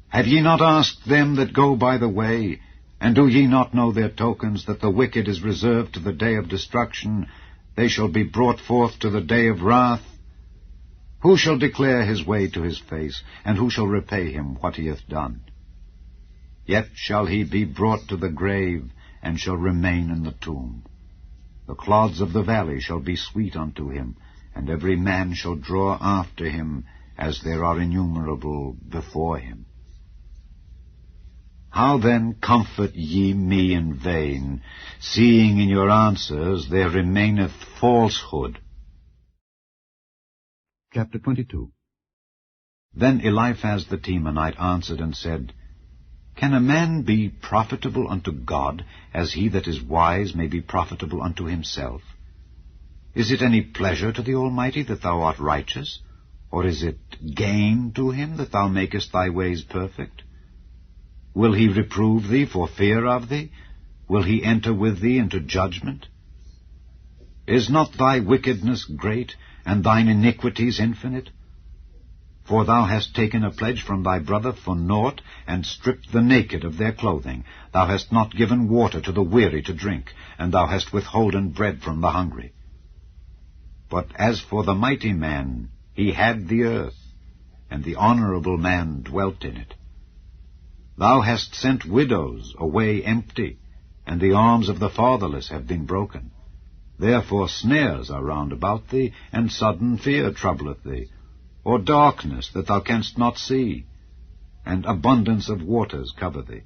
Have ye not asked them that go by the way, and do ye not know their tokens, that the wicked is reserved to the day of destruction, they shall be brought forth to the day of wrath? Who shall declare his way to his face, and who shall repay him what he hath done? Yet shall he be brought to the grave, and shall remain in the tomb. The clods of the valley shall be sweet unto him, and every man shall draw after him, as there are innumerable before him. How then comfort ye me in vain, seeing in your answers there remaineth falsehood? Chapter 22. Then Eliphaz the Temanite answered and said, Can a man be profitable unto God, as he that is wise may be profitable unto himself? Is it any pleasure to the Almighty that thou art righteous? Or is it gain to him that thou makest thy ways perfect? Will he reprove thee for fear of thee? Will he enter with thee into judgment? Is not thy wickedness great, and thine iniquities infinite? For thou hast taken a pledge from thy brother for naught, and stripped the naked of their clothing. Thou hast not given water to the weary to drink, and thou hast withholden bread from the hungry. But as for the mighty man, he had the earth, and the honorable man dwelt in it. Thou hast sent widows away empty, and the arms of the fatherless have been broken. Therefore snares are round about thee, and sudden fear troubleth thee, or darkness that thou canst not see, and abundance of waters cover thee.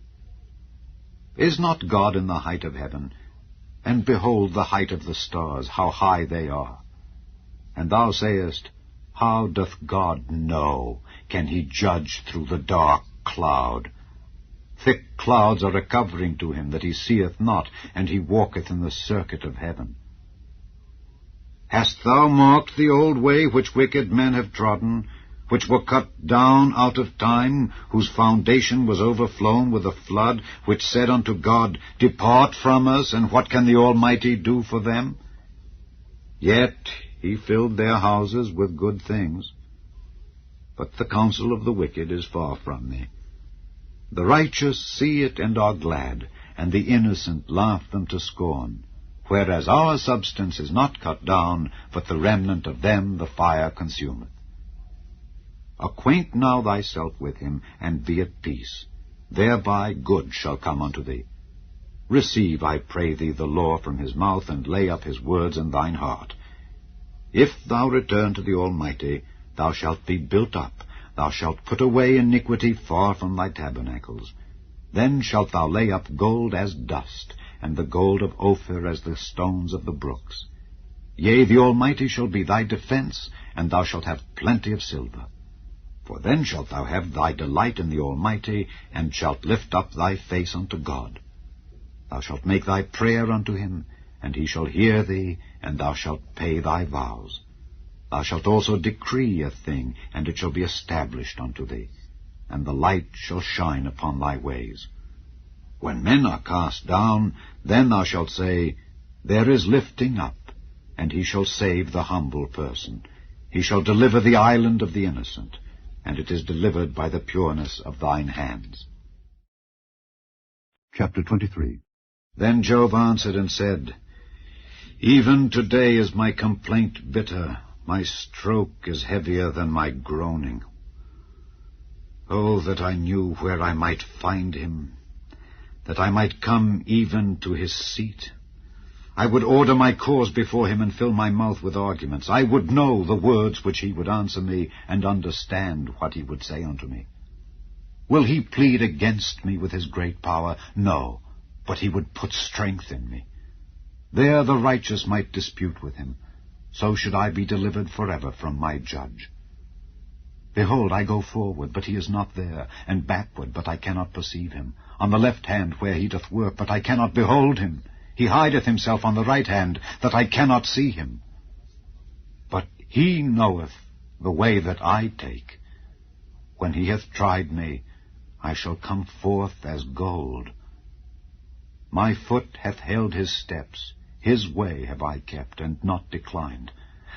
Is not God in the height of heaven? And behold the height of the stars, how high they are. And thou sayest, How doth God know? Can he judge through the dark cloud? Thick clouds are a covering to him, that he seeth not, and he walketh in the circuit of heaven. Hast thou marked the old way which wicked men have trodden, which were cut down out of time, whose foundation was overflown with a flood, which said unto God, Depart from us, and what can the Almighty do for them? Yet he filled their houses with good things. But the counsel of the wicked is far from me. The righteous see it and are glad, and the innocent laugh them to scorn. Whereas our substance is not cut down, but the remnant of them the fire consumeth. Acquaint now thyself with him, and be at peace. Thereby good shall come unto thee. Receive, I pray thee, the law from his mouth, and lay up his words in thine heart. If thou return to the Almighty, thou shalt be built up. Thou shalt put away iniquity far from thy tabernacles. Then shalt thou lay up gold as dust, and the gold of Ophir as the stones of the brooks. Yea, the Almighty shall be thy defense, and thou shalt have plenty of silver. For then shalt thou have thy delight in the Almighty, and shalt lift up thy face unto God. Thou shalt make thy prayer unto him, and he shall hear thee, and thou shalt pay thy vows. Thou shalt also decree a thing, and it shall be established unto thee, and the light shall shine upon thy ways. When men are cast down, then thou shalt say, There is lifting up, and he shall save the humble person. He shall deliver the island of the innocent, and it is delivered by the pureness of thine hands. Chapter 23. Then Job answered and said, Even today is my complaint bitter. My stroke is heavier than my groaning. Oh, that I knew where I might find him, that I might come even to his seat. I would order my cause before him and fill my mouth with arguments. I would know the words which he would answer me, and understand what he would say unto me. Will he plead against me with his great power? No, but he would put strength in me. There the righteous might dispute with him. So should I be delivered forever from my judge. Behold, I go forward, but he is not there, and backward, but I cannot perceive him. On the left hand where he doth work, but I cannot behold him. He hideth himself on the right hand, that I cannot see him. But he knoweth the way that I take. When he hath tried me, I shall come forth as gold. My foot hath held his steps. His way have I kept, and not declined.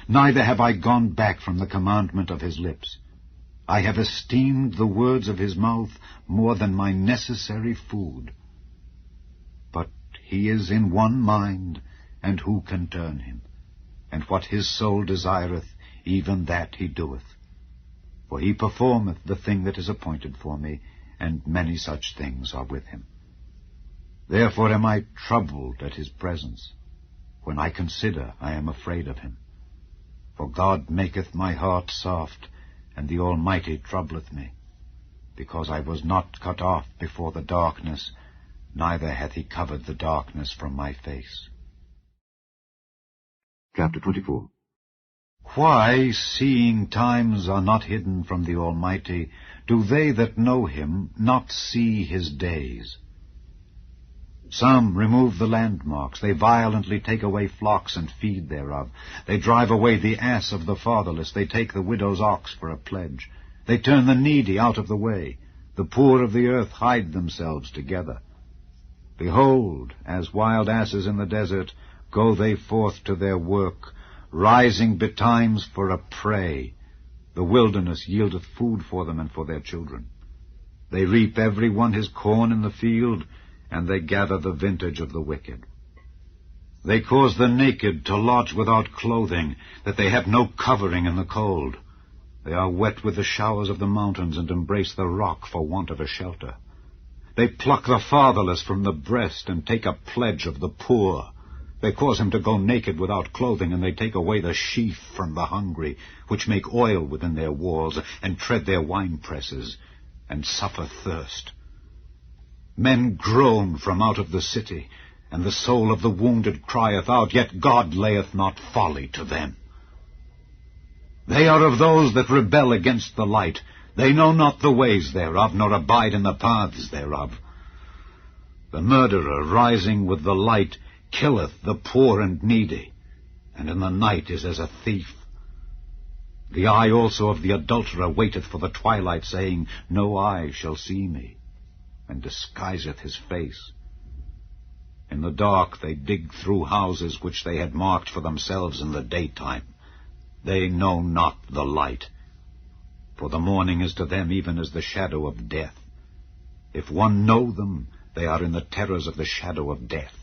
Neither have I gone back from the commandment of his lips. I have esteemed the words of his mouth more than my necessary food. But he is in one mind, and who can turn him? And what his soul desireth, even that he doeth. For he performeth the thing that is appointed for me, and many such things are with him. Therefore am I troubled at his presence. When I consider, I am afraid of him. For God maketh my heart soft, and the Almighty troubleth me, because I was not cut off before the darkness, neither hath he covered the darkness from my face. Chapter 24. Why, seeing times are not hidden from the Almighty, do they that know him not see his days? Some remove the landmarks, they violently take away flocks and feed thereof. They drive away the ass of the fatherless, they take the widow's ox for a pledge. They turn the needy out of the way, the poor of the earth hide themselves together. Behold, as wild asses in the desert, go they forth to their work, rising betimes for a prey. The wilderness yieldeth food for them and for their children. They reap every one his corn in the field, and they gather the vintage of the wicked. They cause the naked to lodge without clothing, that they have no covering in the cold. They are wet with the showers of the mountains, and embrace the rock for want of a shelter. They pluck the fatherless from the breast, and take a pledge of the poor. They cause him to go naked without clothing, and they take away the sheaf from the hungry, which make oil within their walls, and tread their winepresses, and suffer thirst. Men groan from out of the city, and the soul of the wounded crieth out, yet God layeth not folly to them. They are of those that rebel against the light. They know not the ways thereof, nor abide in the paths thereof. The murderer rising with the light killeth the poor and needy, and in the night is as a thief. The eye also of the adulterer waiteth for the twilight, saying, No eye shall see me, and disguiseth his face. In the dark they dig through houses which they had marked for themselves in the daytime. They know not the light, for the morning is to them even as the shadow of death. If one know them, they are in the terrors of the shadow of death.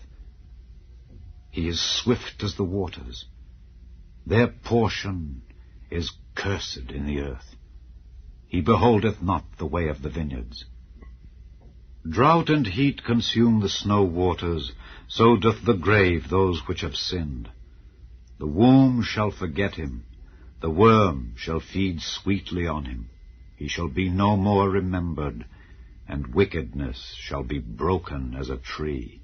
He is swift as the waters. Their portion is cursed in the earth. He beholdeth not the way of the vineyards. Drought and heat consume the snow waters, so doth the grave those which have sinned. The womb shall forget him, the worm shall feed sweetly on him. He shall be no more remembered, and wickedness shall be broken as a tree.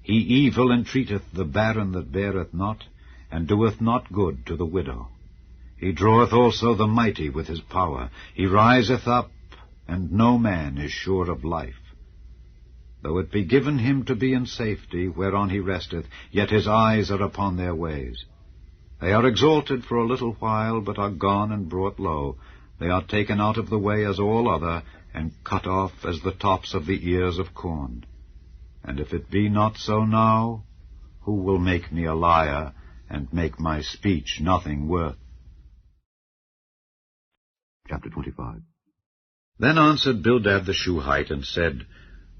He evil entreateth the barren that beareth not, and doeth not good to the widow. He draweth also the mighty with his power. He riseth up, and no man is sure of life. Though it be given him to be in safety, whereon he resteth, yet his eyes are upon their ways. They are exalted for a little while, but are gone and brought low. They are taken out of the way as all other, and cut off as the tops of the ears of corn. And if it be not so now, who will make me a liar, and make my speech nothing worth? Chapter 25. Then answered Bildad the Shuhite, and said,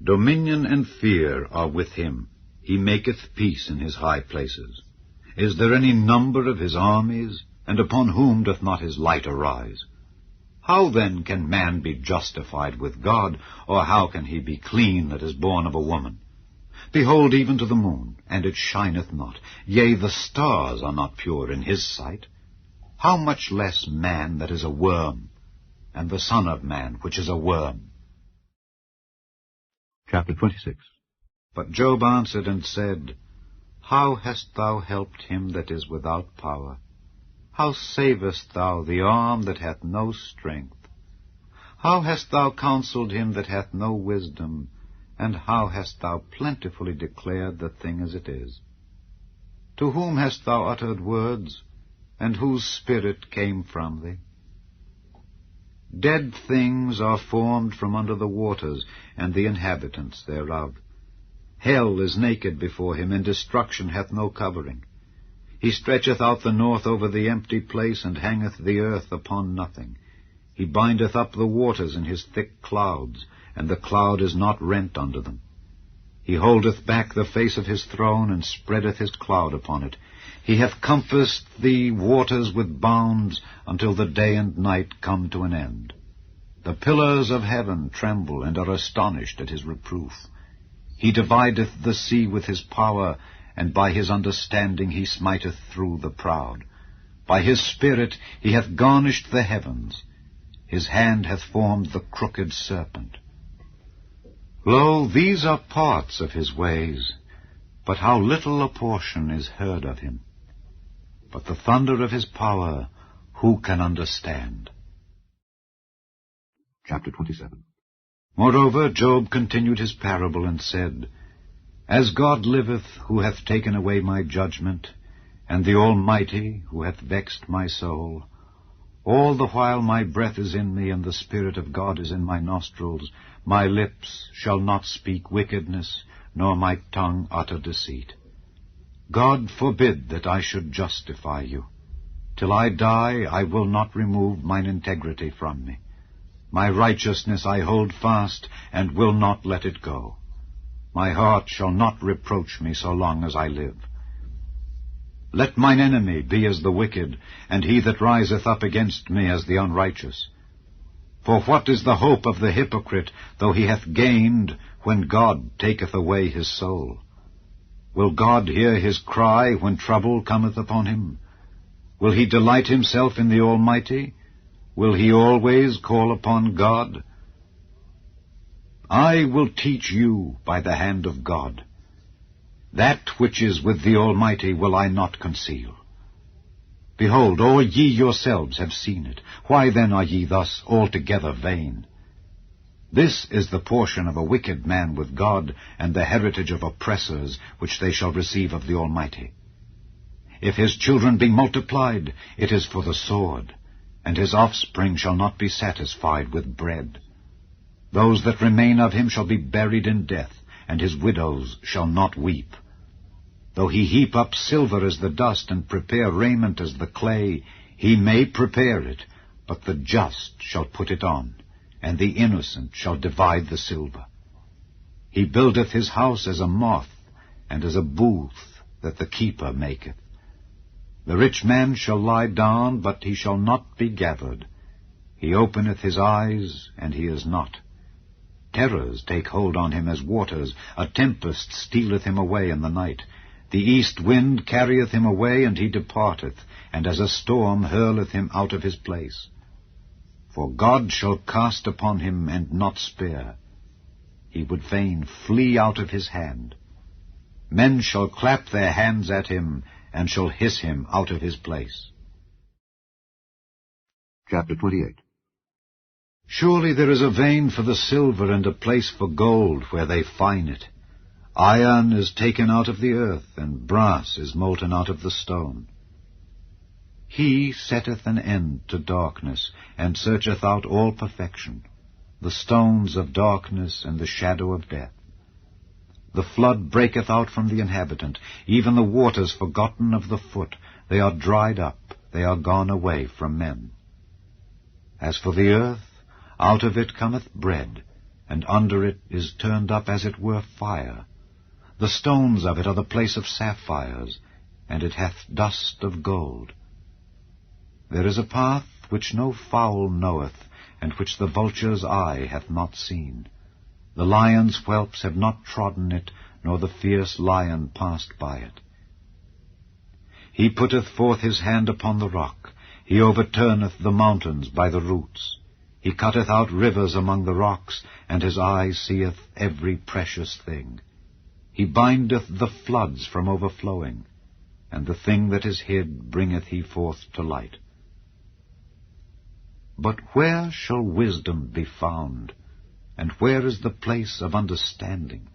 Dominion and fear are with him. He maketh peace in his high places. Is there any number of his armies? And upon whom doth not his light arise? How then can man be justified with God, or how can he be clean that is born of a woman? Behold, even to the moon, and it shineth not. Yea, the stars are not pure in his sight. How much less man that is a worm, and the Son of Man, which is a worm? Chapter 26. But Job answered and said, How hast thou helped him that is without power? How savest thou the arm that hath no strength? How hast thou counseled him that hath no wisdom? And how hast thou plentifully declared the thing as it is? To whom hast thou uttered words, and whose spirit came from thee? Dead things are formed from under the waters, and the inhabitants thereof. Hell is naked before him, and destruction hath no covering. He stretcheth out the north over the empty place, and hangeth the earth upon nothing. He bindeth up the waters in his thick clouds, and the cloud is not rent under them. He holdeth back the face of his throne, and spreadeth his cloud upon it. He hath compassed the waters with bounds, until the day and night come to an end. The pillars of heaven tremble, and are astonished at his reproof. He divideth the sea with his power, and by his understanding he smiteth through the proud. By his spirit he hath garnished the heavens. His hand hath formed the crooked serpent. Lo, these are parts of his ways, but how little a portion is heard of him. But the thunder of his power, who can understand? Chapter 27. Moreover, Job continued his parable and said, As God liveth, who hath taken away my judgment, and the Almighty, who hath vexed my soul, all the while my breath is in me, and the Spirit of God is in my nostrils, my lips shall not speak wickedness, nor my tongue utter deceit. God forbid that I should justify you. Till I die, I will not remove mine integrity from me. My righteousness I hold fast, and will not let it go. My heart shall not reproach me so long as I live. Let mine enemy be as the wicked, and he that riseth up against me as the unrighteous. For what is the hope of the hypocrite, though he hath gained, when God taketh away his soul? Will God hear his cry when trouble cometh upon him? Will he delight himself in the Almighty? Will he always call upon God? I will teach you by the hand of God. That which is with the Almighty will I not conceal. Behold, all ye yourselves have seen it. Why then are ye thus altogether vain? This is the portion of a wicked man with God, and the heritage of oppressors, which they shall receive of the Almighty. If his children be multiplied, it is for the sword, and his offspring shall not be satisfied with bread. Those that remain of him shall be buried in death, and his widows shall not weep. Though he heap up silver as the dust, and prepare raiment as the clay, he may prepare it, but the just shall put it on, and the innocent shall divide the silver. He buildeth his house as a moth, and as a booth that the keeper maketh. The rich man shall lie down, but he shall not be gathered. He openeth his eyes, and he is not. Terrors take hold on him as waters. A tempest stealeth him away in the night. The east wind carrieth him away, and he departeth, and as a storm hurleth him out of his place. For God shall cast upon him, and not spare. He would fain flee out of his hand. Men shall clap their hands at him, and shall hiss him out of his place. Chapter 28. Surely there is a vein for the silver, and a place for gold where they fine it. Iron is taken out of the earth, and brass is molten out of the stone. He setteth an end to darkness, and searcheth out all perfection, the stones of darkness and the shadow of death. The flood breaketh out from the inhabitant, even the waters forgotten of the foot. They are dried up, they are gone away from men. As for the earth, out of it cometh bread, and under it is turned up as it were fire. The stones of it are the place of sapphires, and it hath dust of gold. There is a path which no fowl knoweth, and which the vulture's eye hath not seen. The lion's whelps have not trodden it, nor the fierce lion passed by it. He putteth forth his hand upon the rock. He overturneth the mountains by the roots. He cutteth out rivers among the rocks, and his eye seeth every precious thing. He bindeth the floods from overflowing, and the thing that is hid bringeth he forth to light. But where shall wisdom be found, and where is the place of understanding?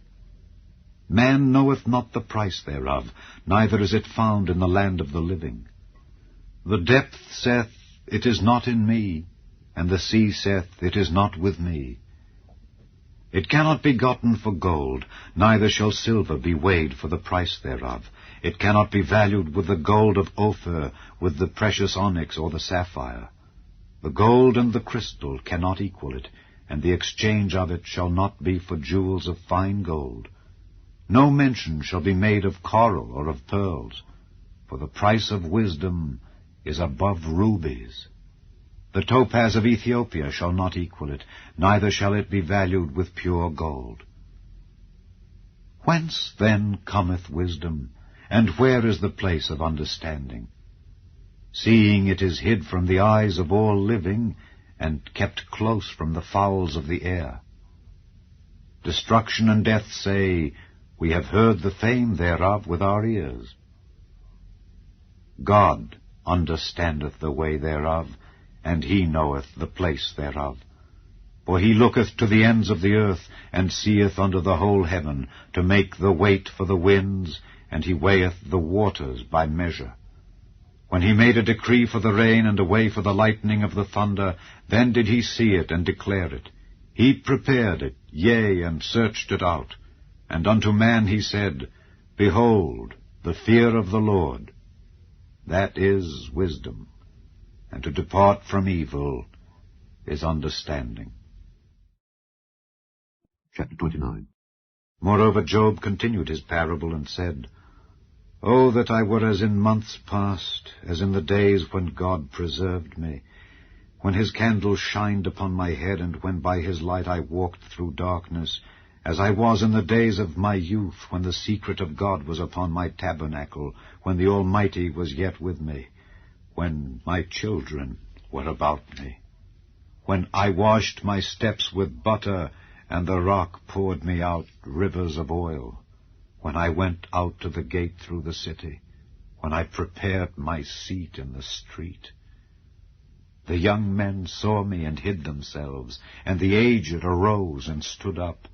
Man knoweth not the price thereof, neither is it found in the land of the living. The depth saith, It is not in me, and the sea saith, It is not with me. It cannot be gotten for gold, neither shall silver be weighed for the price thereof. It cannot be valued with the gold of Ophir, with the precious onyx or the sapphire. The gold and the crystal cannot equal it, and the exchange of it shall not be for jewels of fine gold. No mention shall be made of coral or of pearls, for the price of wisdom is above rubies. The topaz of Ethiopia shall not equal it, neither shall it be valued with pure gold. Whence then cometh wisdom, and where is the place of understanding? Seeing it is hid from the eyes of all living, and kept close from the fowls of the air. Destruction and death say, We have heard the fame thereof with our ears. God understandeth the way thereof, and he knoweth the place thereof. For he looketh to the ends of the earth, and seeth under the whole heaven, to make the weight for the winds, and he weigheth the waters by measure. When he made a decree for the rain, and a way for the lightning of the thunder, then did he see it and declare it. He prepared it, yea, and searched it out. And unto man he said, Behold, the fear of the Lord, that is wisdom, and to depart from evil is understanding. Chapter 29. Moreover Job continued his parable and said, O that I were as in months past, as in the days when God preserved me, when his candle shined upon my head, and when by his light I walked through darkness, as I was in the days of my youth, when the secret of God was upon my tabernacle, when the Almighty was yet with me, when my children were about me, when I washed my steps with butter, and the rock poured me out rivers of oil, when I went out to the gate through the city, when I prepared my seat in the street. The young men saw me and hid themselves, and the aged arose and stood up.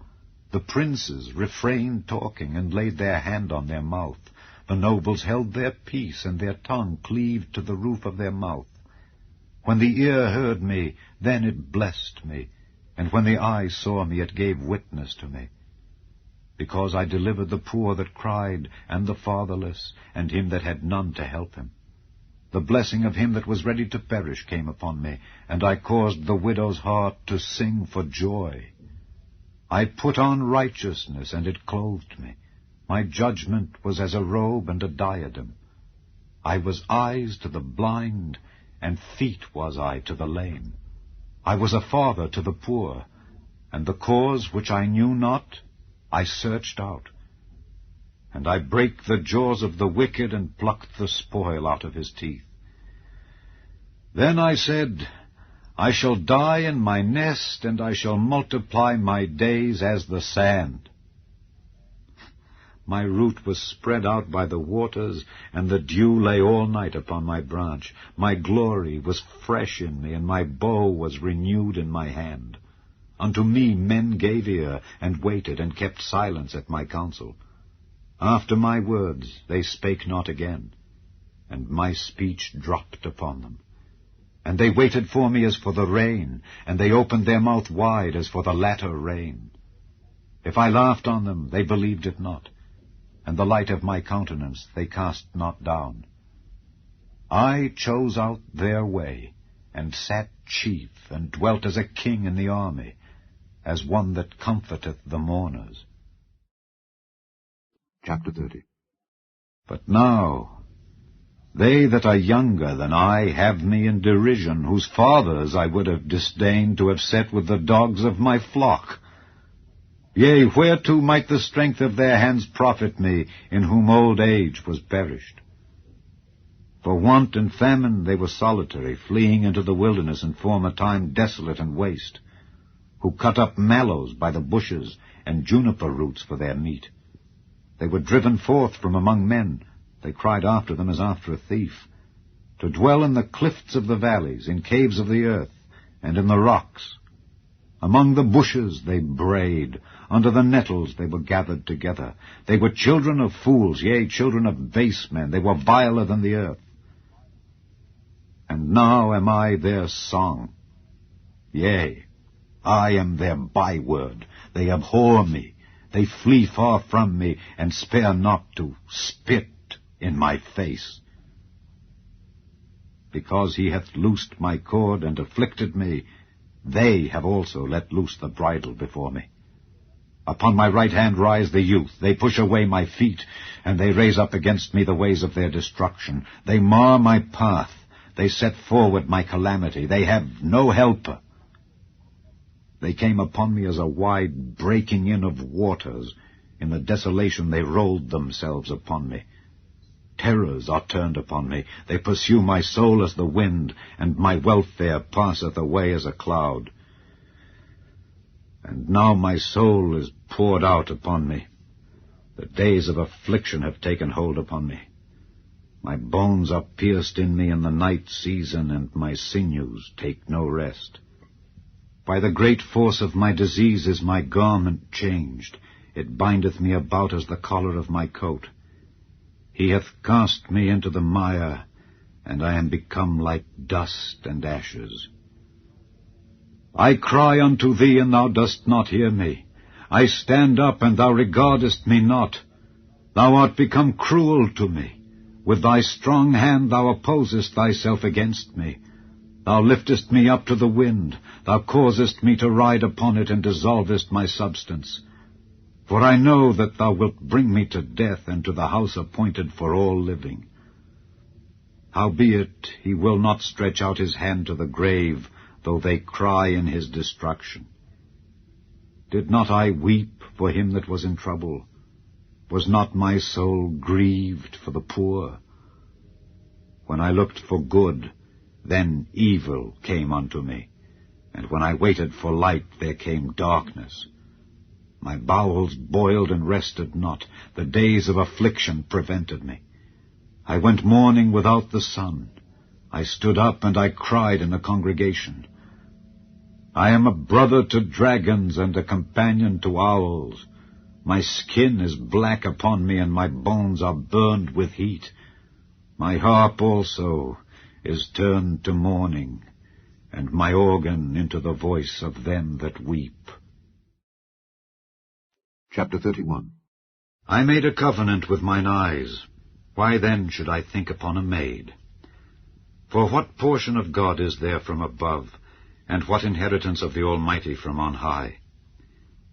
The princes refrained talking, and laid their hand on their mouth. The nobles held their peace, and their tongue cleaved to the roof of their mouth. When the ear heard me, then it blessed me, and when the eye saw me, it gave witness to me. Because I delivered the poor that cried, and the fatherless, and him that had none to help him. The blessing of him that was ready to perish came upon me, and I caused the widow's heart to sing for joy. I put on righteousness, and it clothed me. My judgment was as a robe and a diadem. I was eyes to the blind, and feet was I to the lame. I was a father to the poor, and the cause which I knew not I searched out. And I brake the jaws of the wicked, and plucked the spoil out of his teeth. Then I said, I shall die in my nest, and I shall multiply my days as the sand. My root was spread out by the waters, and the dew lay all night upon my branch. My glory was fresh in me, and my bow was renewed in my hand. Unto me men gave ear, and waited, and kept silence at my counsel. After my words they spake not again, and my speech dropped upon them. And they waited for me as for the rain, and they opened their mouth wide as for the latter rain. If I laughed on them, they believed it not, and the light of my countenance they cast not down. I chose out their way, and sat chief, and dwelt as a king in the army, as one that comforteth the mourners. Chapter 30. But now they that are younger than I have me in derision, whose fathers I would have disdained to have set with the dogs of my flock. Yea, whereto might the strength of their hands profit me, in whom old age was perished? For want and famine they were solitary, fleeing into the wilderness in former time desolate and waste, who cut up mallows by the bushes, and juniper roots for their meat. They were driven forth from among men. They cried after them as after a thief, to dwell in the cliffs of the valleys, in caves of the earth, and in the rocks. Among the bushes they brayed, under the nettles they were gathered together. They were children of fools, yea, children of base men. They were viler than the earth. And now am I their song. Yea, I am their byword. They abhor me. They flee far from me, and spare not to spit in my face. Because he hath loosed my cord and afflicted me, they have also let loose the bridle before me. Upon my right hand rise the youth. They push away my feet, and they raise up against me the ways of their destruction. They mar my path. They set forward my calamity. They have no helper. They came upon me as a wide breaking in of waters. In the desolation they rolled themselves upon me. Terrors are turned upon me. They pursue my soul as the wind, and my welfare passeth away as a cloud. And now my soul is poured out upon me. The days of affliction have taken hold upon me. My bones are pierced in me in the night season, and my sinews take no rest. By the great force of my disease is my garment changed. It bindeth me about as the collar of my coat. He hath cast me into the mire, and I am become like dust and ashes. I cry unto thee, and thou dost not hear me. I stand up, and thou regardest me not. Thou art become cruel to me. With thy strong hand thou opposest thyself against me. Thou liftest me up to the wind. Thou causest me to ride upon it, and dissolvest my substance. For I know that thou wilt bring me to death, and to the house appointed for all living. Howbeit he will not stretch out his hand to the grave, though they cry in his destruction. Did not I weep for him that was in trouble? Was not my soul grieved for the poor? When I looked for good, then evil came unto me, and when I waited for light, there came darkness. My bowels boiled and rested not. The days of affliction prevented me. I went mourning without the sun. I stood up and I cried in the congregation. I am a brother to dragons and a companion to owls. My skin is black upon me, and my bones are burned with heat. My harp also is turned to mourning, and my organ into the voice of them that weep. Chapter 31. I made a covenant with mine eyes. Why then should I think upon a maid? For what portion of God is there from above, and what inheritance of the Almighty from on high?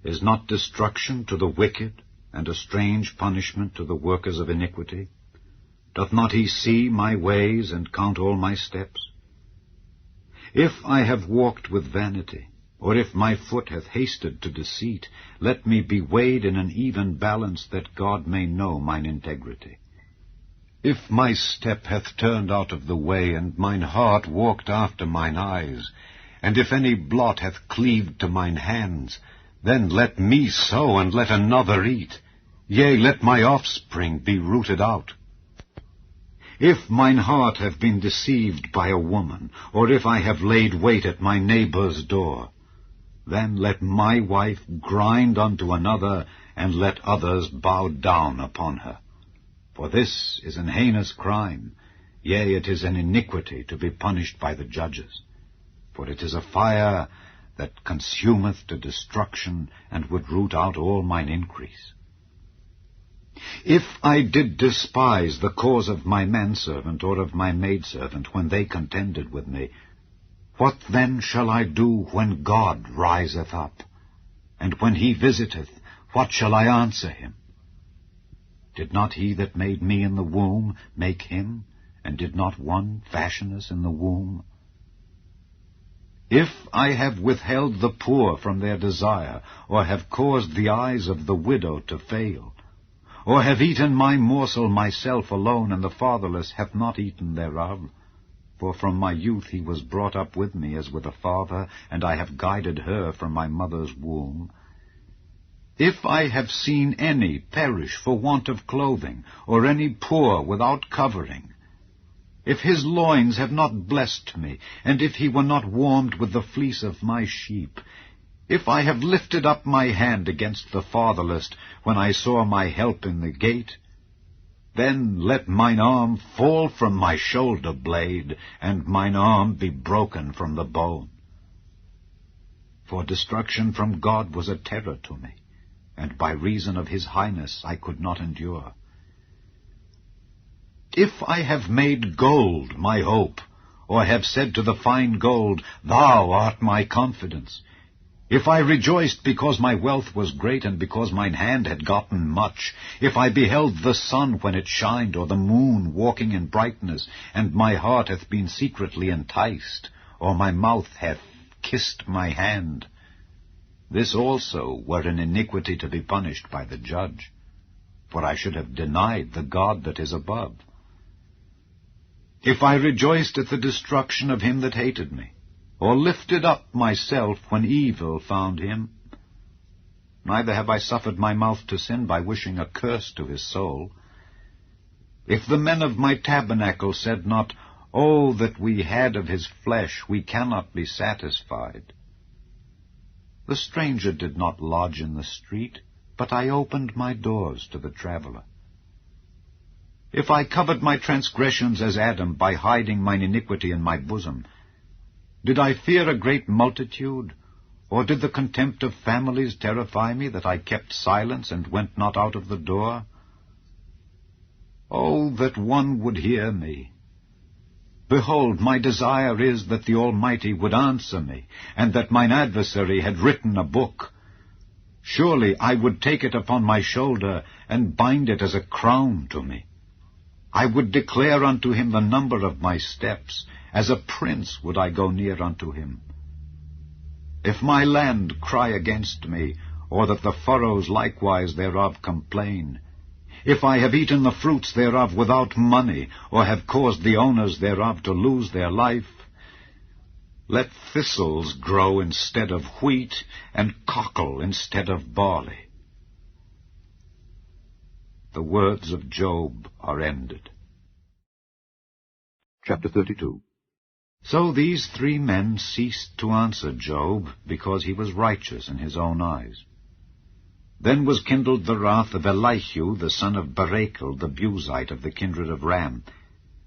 Is not destruction to the wicked, and a strange punishment to the workers of iniquity? Doth not he see my ways, and count all my steps? If I have walked with vanity, or if my foot hath hasted to deceit, let me be weighed in an even balance, that God may know mine integrity. If my step hath turned out of the way, and mine heart walked after mine eyes, and if any blot hath cleaved to mine hands, then let me sow, and let another eat. Yea, let my offspring be rooted out. If mine heart have been deceived by a woman, or if I have laid wait at my neighbor's door, then let my wife grind unto another, and let others bow down upon her. For this is an heinous crime, yea, it is an iniquity to be punished by the judges. For it is a fire that consumeth to destruction, and would root out all mine increase. If I did despise the cause of my manservant or of my maidservant when they contended with me, what then shall I do when God riseth up? And when he visiteth, what shall I answer him? Did not he that made me in the womb make him? And did not one fashion us in the womb? If I have withheld the poor from their desire, or have caused the eyes of the widow to fail, or have eaten my morsel myself alone, and the fatherless hath not eaten thereof, for from my youth he was brought up with me as with a father, and I have guided her from my mother's womb. If I have seen any perish for want of clothing, or any poor without covering, if his loins have not blessed me, and if he were not warmed with the fleece of my sheep, if I have lifted up my hand against the fatherless, when I saw my help in the gate, then let mine arm fall from my shoulder blade, and mine arm be broken from the bone. for destruction from God was a terror to me, and by reason of his highness I could not endure. If I have made gold my hope, or have said to the fine gold, Thou art my confidence, if I rejoiced because my wealth was great, and because mine hand had gotten much, if I beheld the sun when it shined, or the moon walking in brightness, and my heart hath been secretly enticed, or my mouth hath kissed my hand, this also were an iniquity to be punished by the judge, for I should have denied the God that is above. If I rejoiced at the destruction of him that hated me, or lifted up myself when evil found him, neither have I suffered my mouth to sin by wishing a curse to his soul. If the men of my tabernacle said not, Oh, that we had of his flesh, we cannot be satisfied. The stranger did not lodge in the street, but I opened my doors to the traveler. If I covered my transgressions as Adam, by hiding mine iniquity in my bosom, did I fear a great multitude, or did the contempt of families terrify me, that I kept silence and went not out of the door? Oh, that one would hear me! Behold, my desire is that the Almighty would answer me, and that mine adversary had written a book. Surely I would take it upon my shoulder, and bind it as a crown to me. I would declare unto him the number of my steps. As a prince would I go near unto him. If my land cry against me, or that the furrows likewise thereof complain, if I have eaten the fruits thereof without money, or have caused the owners thereof to lose their life, let thistles grow instead of wheat, and cockle instead of barley. The words of Job are ended. Chapter 32. So these 3 men ceased to answer Job, because he was righteous in his own eyes. Then was kindled the wrath of Elihu, the son of Barachel, the Buzite of the kindred of Ram.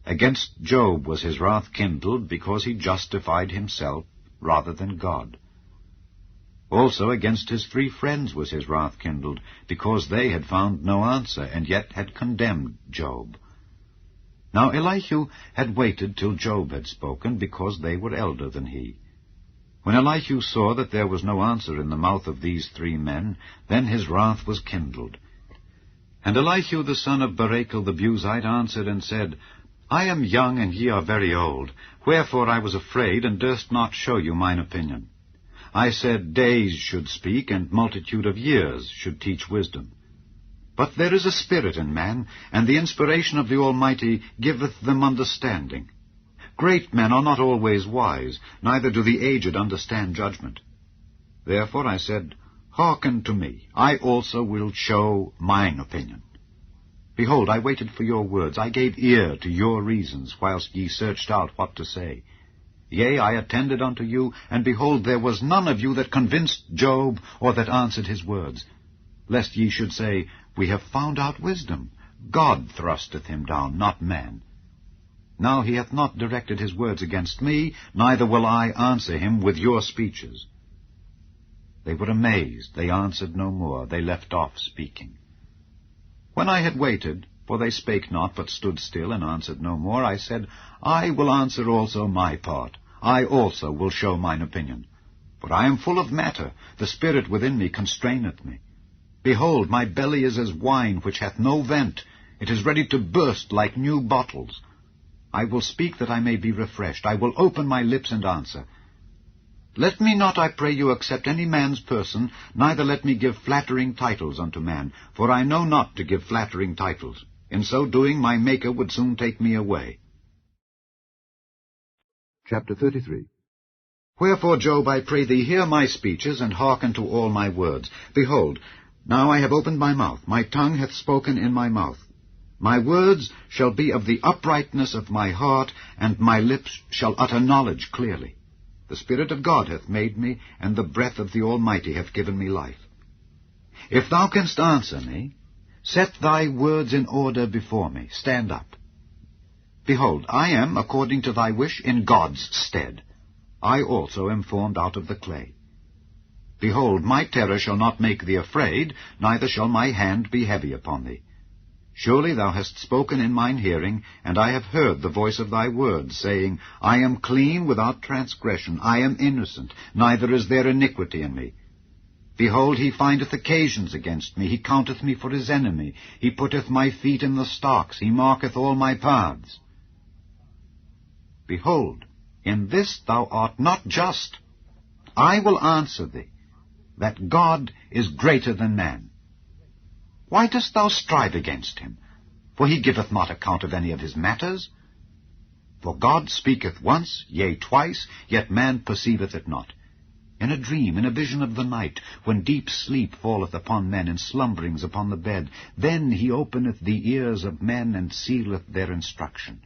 Against Job was his wrath kindled, because he justified himself rather than God. Also against his 3 friends was his wrath kindled, because they had found no answer, and yet had condemned Job. Now Elihu had waited till Job had spoken, because they were elder than he. When Elihu saw that there was no answer in the mouth of these 3 men, then his wrath was kindled. And Elihu the son of Barachel the Buzite answered and said, I am young, and ye are very old. Wherefore I was afraid, and durst not show you mine opinion. I said, Days should speak, and multitude of years should teach wisdom. But there is a spirit in man, and the inspiration of the Almighty giveth them understanding. Great men are not always wise, neither do the aged understand judgment. Therefore I said, Hearken to me, I also will show mine opinion. Behold, I waited for your words, I gave ear to your reasons, whilst ye searched out what to say. Yea, I attended unto you, and behold, there was none of you that convinced Job, or that answered his words. Lest ye should say, We have found out wisdom. God thrusteth him down, not man. Now he hath not directed his words against me, neither will I answer him with your speeches. They were amazed, they answered no more, they left off speaking. When I had waited, for they spake not, but stood still, and answered no more, I said, I will answer also my part. I also will show mine opinion. For I am full of matter, the spirit within me constraineth me. Behold, my belly is as wine which hath no vent. It is ready to burst like new bottles. I will speak that I may be refreshed. I will open my lips and answer. Let me not, I pray you, accept any man's person, neither let me give flattering titles unto man, for I know not to give flattering titles. In so doing, my Maker would soon take me away. Chapter 33. Wherefore, Job, I pray thee, hear my speeches, and hearken to all my words. Behold, now I have opened my mouth, my tongue hath spoken in my mouth. My words shall be of the uprightness of my heart, and my lips shall utter knowledge clearly. The Spirit of God hath made me, and the breath of the Almighty hath given me life. If thou canst answer me, set thy words in order before me. Stand up. Behold, I am, according to thy wish, in God's stead. I also am formed out of the clay. Behold, my terror shall not make thee afraid, neither shall my hand be heavy upon thee. Surely thou hast spoken in mine hearing, and I have heard the voice of thy words, saying, I am clean without transgression, I am innocent, neither is there iniquity in me. Behold, he findeth occasions against me, he counteth me for his enemy, he putteth my feet in the stocks, he marketh all my paths. Behold, in this thou art not just. I will answer thee, that God is greater than man. Why dost thou strive against him? For he giveth not account of any of his matters. For God speaketh once, yea, twice, yet man perceiveth it not. In a dream, in a vision of the night, when deep sleep falleth upon men, in slumberings upon the bed, then he openeth the ears of men, and sealeth their instruction,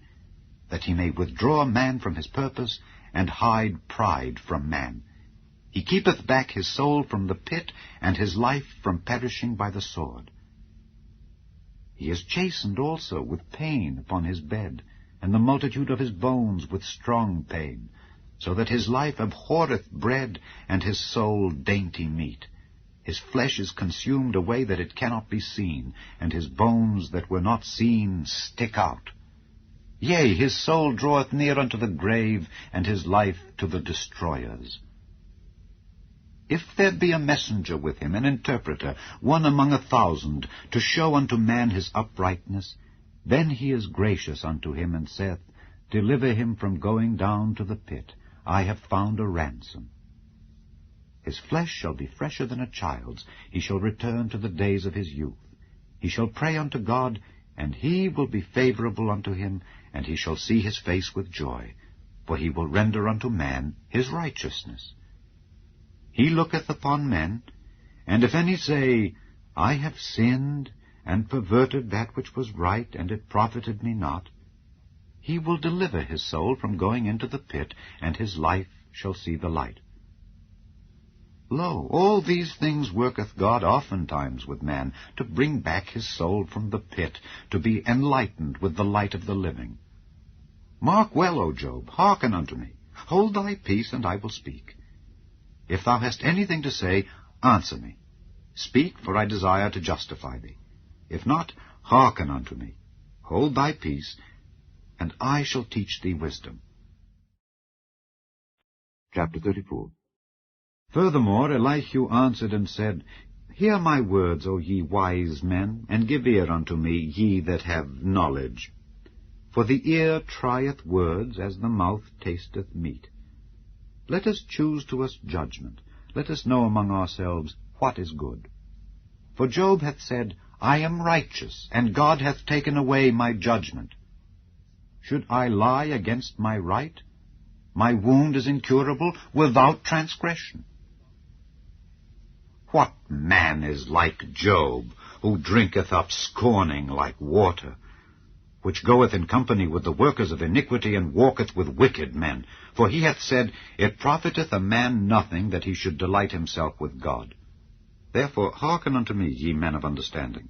that he may withdraw man from his purpose, and hide pride from man. He keepeth back his soul from the pit, and his life from perishing by the sword. He is chastened also with pain upon his bed, and the multitude of his bones with strong pain, so that his life abhorreth bread, and his soul dainty meat. His flesh is consumed away that it cannot be seen, and his bones that were not seen stick out. Yea, his soul draweth near unto the grave, and his life to the destroyers. If there be a messenger with him, an interpreter, one among 1,000, to show unto man his uprightness, then he is gracious unto him, and saith, Deliver him from going down to the pit. I have found a ransom. His flesh shall be fresher than a child's. He shall return to the days of his youth. He shall pray unto God, and he will be favorable unto him, and he shall see his face with joy. For he will render unto man his righteousness. He looketh upon men, and if any say, I have sinned, and perverted that which was right, and it profited me not, he will deliver his soul from going into the pit, and his life shall see the light. Lo, all these things worketh God oftentimes with man, to bring back his soul from the pit, to be enlightened with the light of the living. Mark well, O Job, hearken unto me. Hold thy peace, and I will speak. If thou hast anything to say, answer me. Speak, for I desire to justify thee. If not, hearken unto me. Hold thy peace, and I shall teach thee wisdom. Chapter 34. Furthermore, Elihu answered and said, Hear my words, O ye wise men, and give ear unto me, ye that have knowledge. For the ear trieth words, as the mouth tasteth meat. Let us choose to us judgment. Let us know among ourselves what is good. For Job hath said, I am righteous, and God hath taken away my judgment. Should I lie against my right? My wound is incurable without transgression. What man is like Job, who drinketh up scorning like water, which goeth in company with the workers of iniquity, and walketh with wicked men? For he hath said, It profiteth a man nothing that he should delight himself with God. Therefore hearken unto me, ye men of understanding.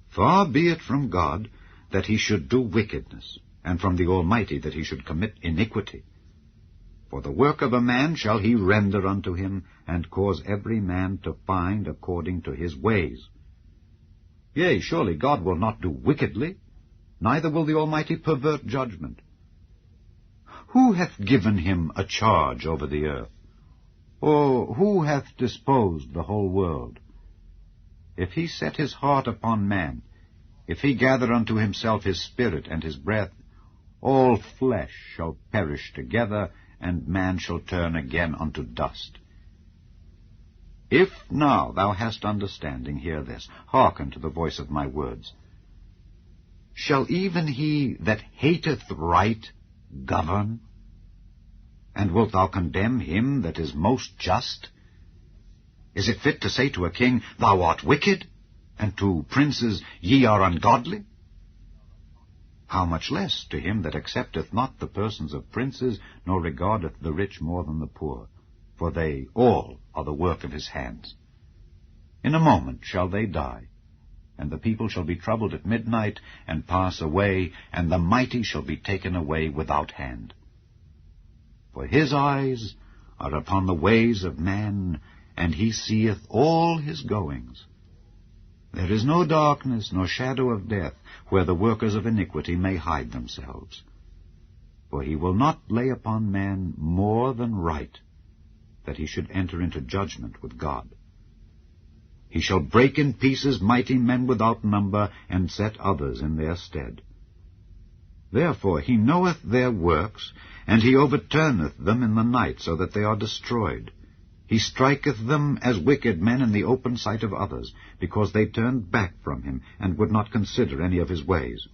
Far be it from God that he should do wickedness, and from the Almighty that he should commit iniquity. For the work of a man shall he render unto him, and cause every man to find according to his ways. Yea, surely God will not do wickedly, neither will the Almighty pervert judgment. Who hath given him a charge over the earth? Or who hath disposed the whole world? If he set his heart upon man, if he gather unto himself his spirit and his breath, all flesh shall perish together, and man shall turn again unto dust. If now thou hast understanding, hear this, hearken to the voice of my words. Shall even he that hateth right govern? And wilt thou condemn him that is most just? Is it fit to say to a king, Thou art wicked, and to princes, Ye are ungodly? How much less to him that accepteth not the persons of princes, nor regardeth the rich more than the poor, for they all are the work of his hands. In a moment shall they die, and the people shall be troubled at midnight, and pass away, and the mighty shall be taken away without hand. For his eyes are upon the ways of man, and he seeth all his goings. There is no darkness nor shadow of death where the workers of iniquity may hide themselves. For he will not lay upon man more than right, that he should enter into judgment with God. He shall break in pieces mighty men without number, and set others in their stead. Therefore he knoweth their works, and he overturneth them in the night, so that they are destroyed. He striketh them as wicked men in the open sight of others, because they turned back from him, and would not consider any of his ways,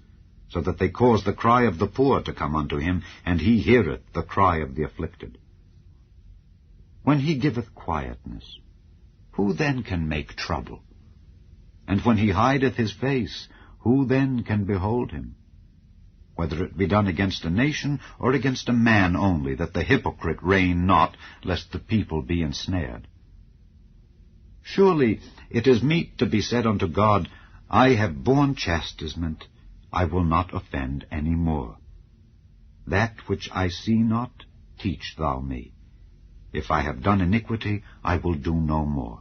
so that they cause the cry of the poor to come unto him, and he heareth the cry of the afflicted. When he giveth quietness, who then can make trouble? And when he hideth his face, who then can behold him? Whether it be done against a nation, or against a man only, that the hypocrite reign not, lest the people be ensnared. Surely it is meet to be said unto God, I have borne chastisement, I will not offend any more. That which I see not, teach thou me. If I have done iniquity, I will do no more.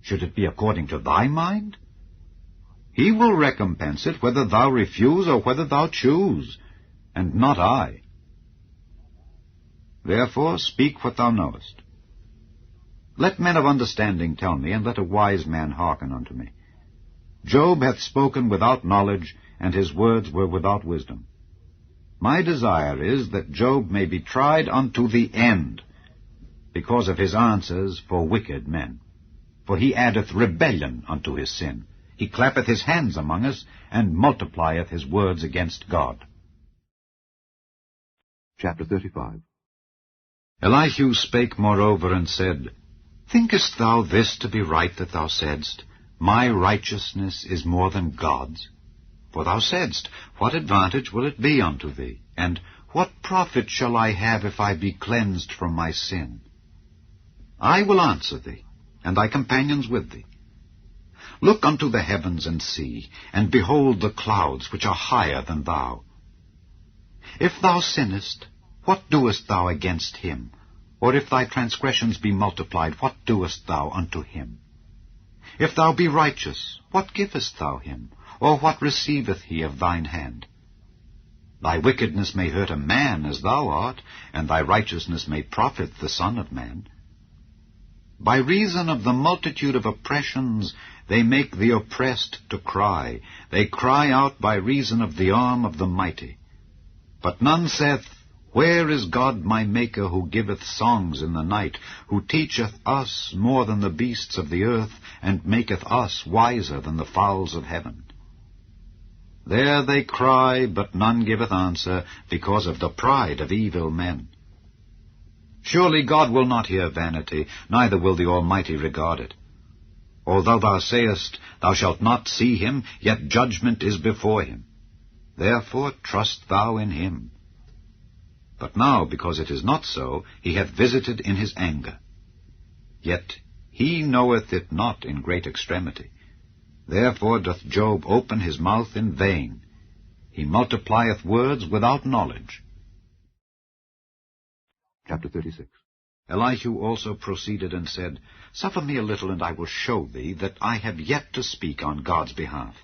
Should it be according to thy mind? He will recompense it, whether thou refuse or whether thou choose, and not I. Therefore speak what thou knowest. Let men of understanding tell me, and let a wise man hearken unto me. Job hath spoken without knowledge, and his words were without wisdom. My desire is that Job may be tried unto the end, because of his answers for wicked men. For he addeth rebellion unto his sin. He clappeth his hands among us, and multiplieth his words against God. Chapter 35. Elihu spake moreover, and said, Thinkest thou this to be right that thou saidst, My righteousness is more than God's? For thou saidst, What advantage will it be unto thee? And what profit shall I have if I be cleansed from my sin? I will answer thee, and thy companions with thee. Look unto the heavens and see, and behold the clouds which are higher than thou. If thou sinnest, what doest thou against him? Or if thy transgressions be multiplied, what doest thou unto him? If thou be righteous, what givest thou him? Or what receiveth he of thine hand? Thy wickedness may hurt a man as thou art, and thy righteousness may profit the Son of Man. By reason of the multitude of oppressions, they make the oppressed to cry. They cry out by reason of the arm of the mighty. But none saith, Where is God my Maker, who giveth songs in the night, who teacheth us more than the beasts of the earth, and maketh us wiser than the fowls of heaven? There they cry, but none giveth answer, because of the pride of evil men. Surely God will not hear vanity, neither will the Almighty regard it. Although thou sayest, Thou shalt not see him, yet judgment is before him. Therefore trust thou in him. But now, because it is not so, he hath visited in his anger. Yet he knoweth it not in great extremity. Therefore doth Job open his mouth in vain. He multiplieth words without knowledge. Chapter 36. Elihu also proceeded and said, Suffer me a little, and I will show thee that I have yet to speak on God's behalf.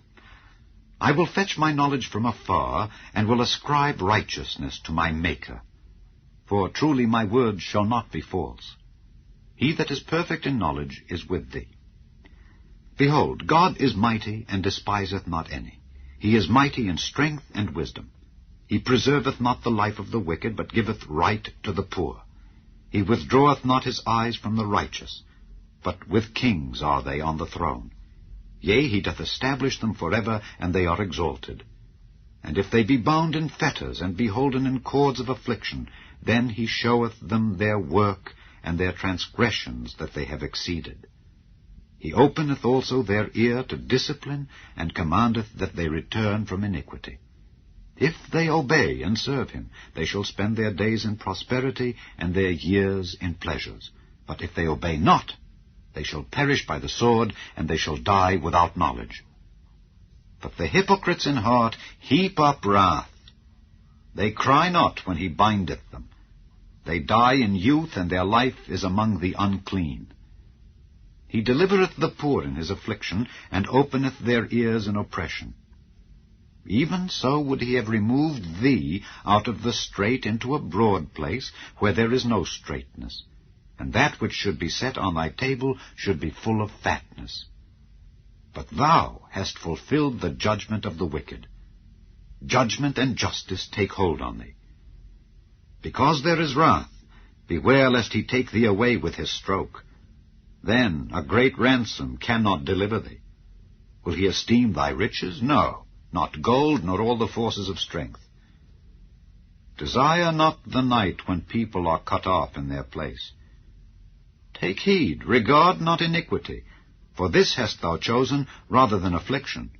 I will fetch my knowledge from afar, and will ascribe righteousness to my Maker. For truly my words shall not be false. He that is perfect in knowledge is with thee. Behold, God is mighty, and despiseth not any. He is mighty in strength and wisdom. He preserveth not the life of the wicked, but giveth right to the poor. He withdraweth not his eyes from the righteous, but with kings are they on the throne. Yea, he doth establish them forever, and they are exalted. And if they be bound in fetters, and be holden in cords of affliction, then he showeth them their work, and their transgressions that they have exceeded. He openeth also their ear to discipline, and commandeth that they return from iniquity. If they obey and serve him, they shall spend their days in prosperity, and their years in pleasures. But if they obey not, they shall perish by the sword, and they shall die without knowledge. But the hypocrites in heart heap up wrath. They cry not when he bindeth them. They die in youth, and their life is among the unclean. He delivereth the poor in his affliction, and openeth their ears in oppression. Even so would he have removed thee out of the strait into a broad place, where there is no straightness, and that which should be set on thy table should be full of fatness. But thou hast fulfilled the judgment of the wicked. Judgment and justice take hold on thee. Because there is wrath, beware lest he take thee away with his stroke. Then a great ransom cannot deliver thee. Will he esteem thy riches? No, not gold, nor all the forces of strength. Desire not the night when people are cut off in their place. Take heed, regard not iniquity, for this hast thou chosen rather than affliction.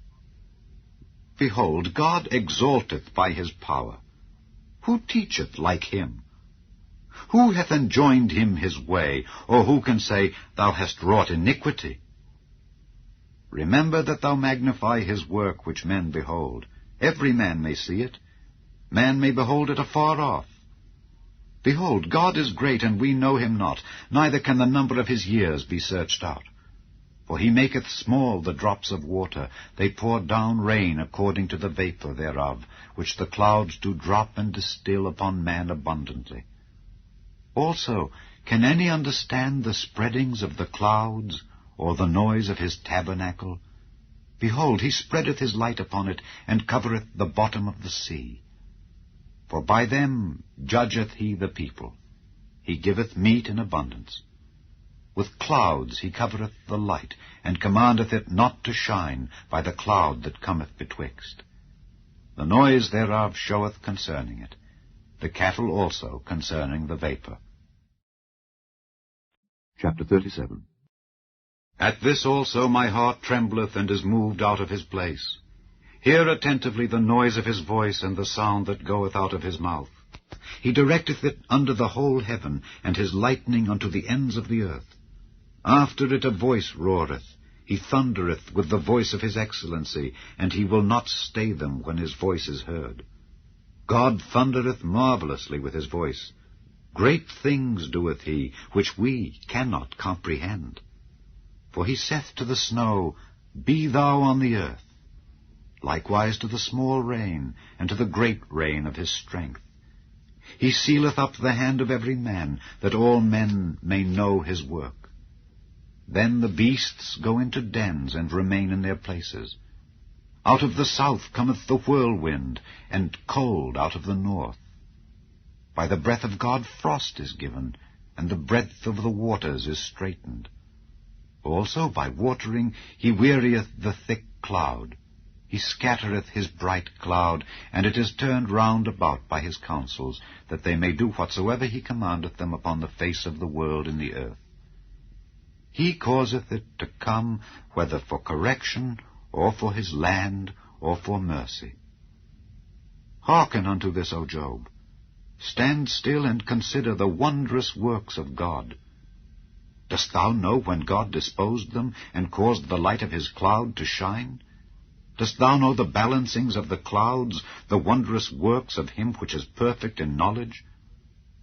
Behold, God exalteth by his power. Who teacheth like him? Who hath enjoined him his way, or who can say, Thou hast wrought iniquity? Remember that thou magnify his work which men behold. Every man may see it. Man may behold it afar off. Behold, God is great, and we know him not, neither can the number of his years be searched out. For he maketh small the drops of water, they pour down rain according to the vapour thereof, which the clouds do drop and distill upon man abundantly. Also, can any understand the spreadings of the clouds, or the noise of his tabernacle? Behold, he spreadeth his light upon it, and covereth the bottom of the sea. For by them judgeth he the people. He giveth meat in abundance. With clouds he covereth the light, and commandeth it not to shine by the cloud that cometh betwixt. The noise thereof showeth concerning it, the cattle also concerning the vapour. Chapter 37. At this also my heart trembleth and is moved out of his place. Hear attentively the noise of his voice and the sound that goeth out of his mouth. He directeth it under the whole heaven, and his lightning unto the ends of the earth. After it a voice roareth. He thundereth with the voice of his excellency, and he will not stay them when his voice is heard. God thundereth marvellously with his voice. Great things doeth he, which we cannot comprehend. For he saith to the snow, Be thou on the earth. Likewise to the small rain, and to the great rain of his strength. He sealeth up the hand of every man, that all men may know his work. Then the beasts go into dens, and remain in their places. Out of the south cometh the whirlwind, and cold out of the north. By the breath of God frost is given, and the breadth of the waters is straitened. Also by watering he wearieth the thick cloud. He scattereth his bright cloud, and it is turned round about by his counsels, that they may do whatsoever he commandeth them upon the face of the world in the earth. He causeth it to come, whether for correction, or for his land, or for mercy. Hearken unto this, O Job. Stand still and consider the wondrous works of God. Dost thou know when God disposed them, and caused the light of his cloud to shine? Dost thou know the balancings of the clouds, the wondrous works of him which is perfect in knowledge?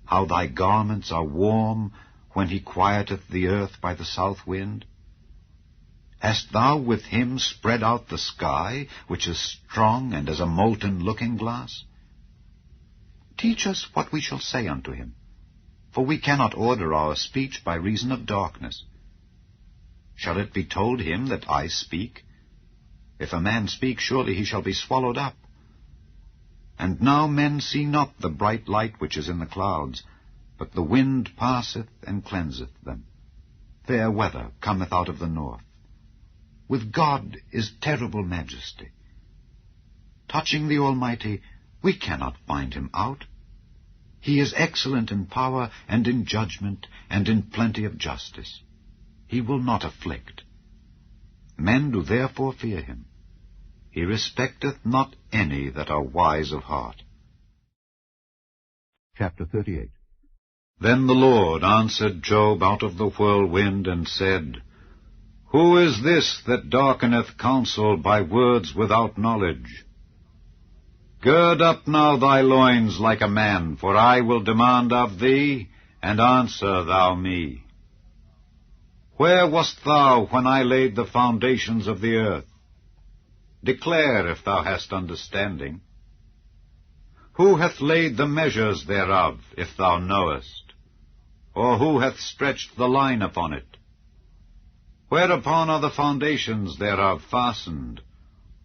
How thy garments are warm, when he quieteth the earth by the south wind? Hast thou with him spread out the sky, which is strong and as a molten looking-glass? Teach us what we shall say unto him, for we cannot order our speech by reason of darkness. Shall it be told him that I speak? If a man speak, surely he shall be swallowed up. And now men see not the bright light which is in the clouds, but the wind passeth and cleanseth them. Fair weather cometh out of the north. With God is terrible majesty. Touching the Almighty, we cannot find him out. He is excellent in power and in judgment and in plenty of justice. He will not afflict. Men do therefore fear him. He respecteth not any that are wise of heart. Chapter 38. Then the Lord answered Job out of the whirlwind, and said, Who is this that darkeneth counsel by words without knowledge? Gird up now thy loins like a man, for I will demand of thee, and answer thou me. Where wast thou when I laid the foundations of the earth? Declare if thou hast understanding. Who hath laid the measures thereof, if thou knowest? Or who hath stretched the line upon it? Whereupon are the foundations thereof fastened?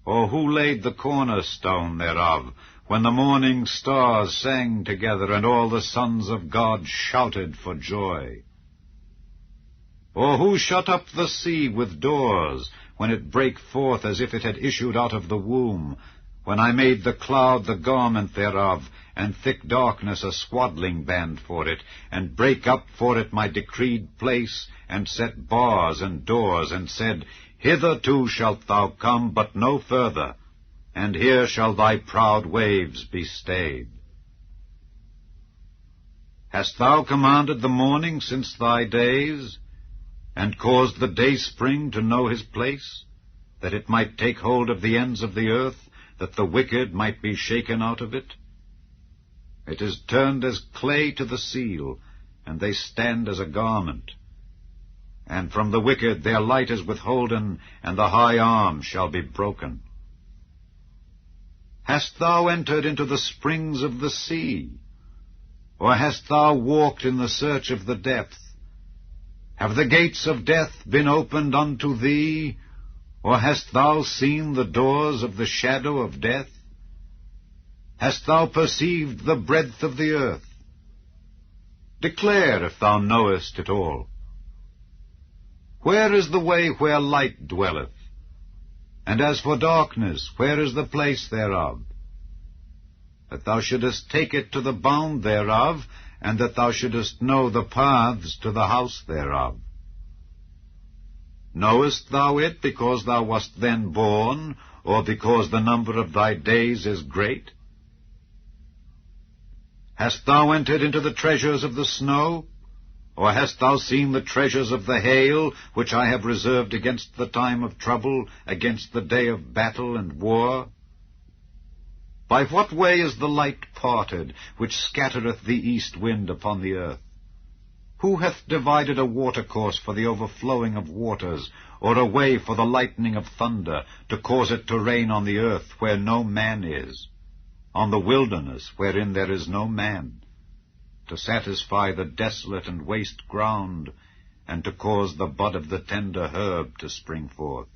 Or who laid the cornerstone thereof, when the morning stars sang together, and all the sons of God shouted for joy? Or who shut up the sea with doors, when it brake forth as if it had issued out of the womb, when I made the cloud the garment thereof, and thick darkness a swaddling band for it, and brake up for it my decreed place, and set bars and doors, and said, Hitherto shalt thou come, but no further, and here shall thy proud waves be stayed. Hast thou commanded the morning since thy days, and caused the dayspring to know his place, that it might take hold of the ends of the earth, that the wicked might be shaken out of it? It is turned as clay to the seal, and they stand as a garment. And from the wicked their light is withholden, and the high arm shall be broken. Hast thou entered into the springs of the sea? Or hast thou walked in the search of the depth? Have the gates of death been opened unto thee? Or hast thou seen the doors of the shadow of death? Hast thou perceived the breadth of the earth? Declare if thou knowest it all. Where is the way where light dwelleth? And as for darkness, where is the place thereof? That thou shouldest take it to the bound thereof, and that thou shouldest know the paths to the house thereof. Knowest thou it because thou wast then born, or because the number of thy days is great? Hast thou entered into the treasures of the snow? Or hast thou seen the treasures of the hail, which I have reserved against the time of trouble, against the day of battle and war? By what way is the light parted, which scattereth the east wind upon the earth? Who hath divided a watercourse for the overflowing of waters, or a way for the lightning of thunder, to cause it to rain on the earth where no man is, on the wilderness wherein there is no man, to satisfy the desolate and waste ground, and to cause the bud of the tender herb to spring forth?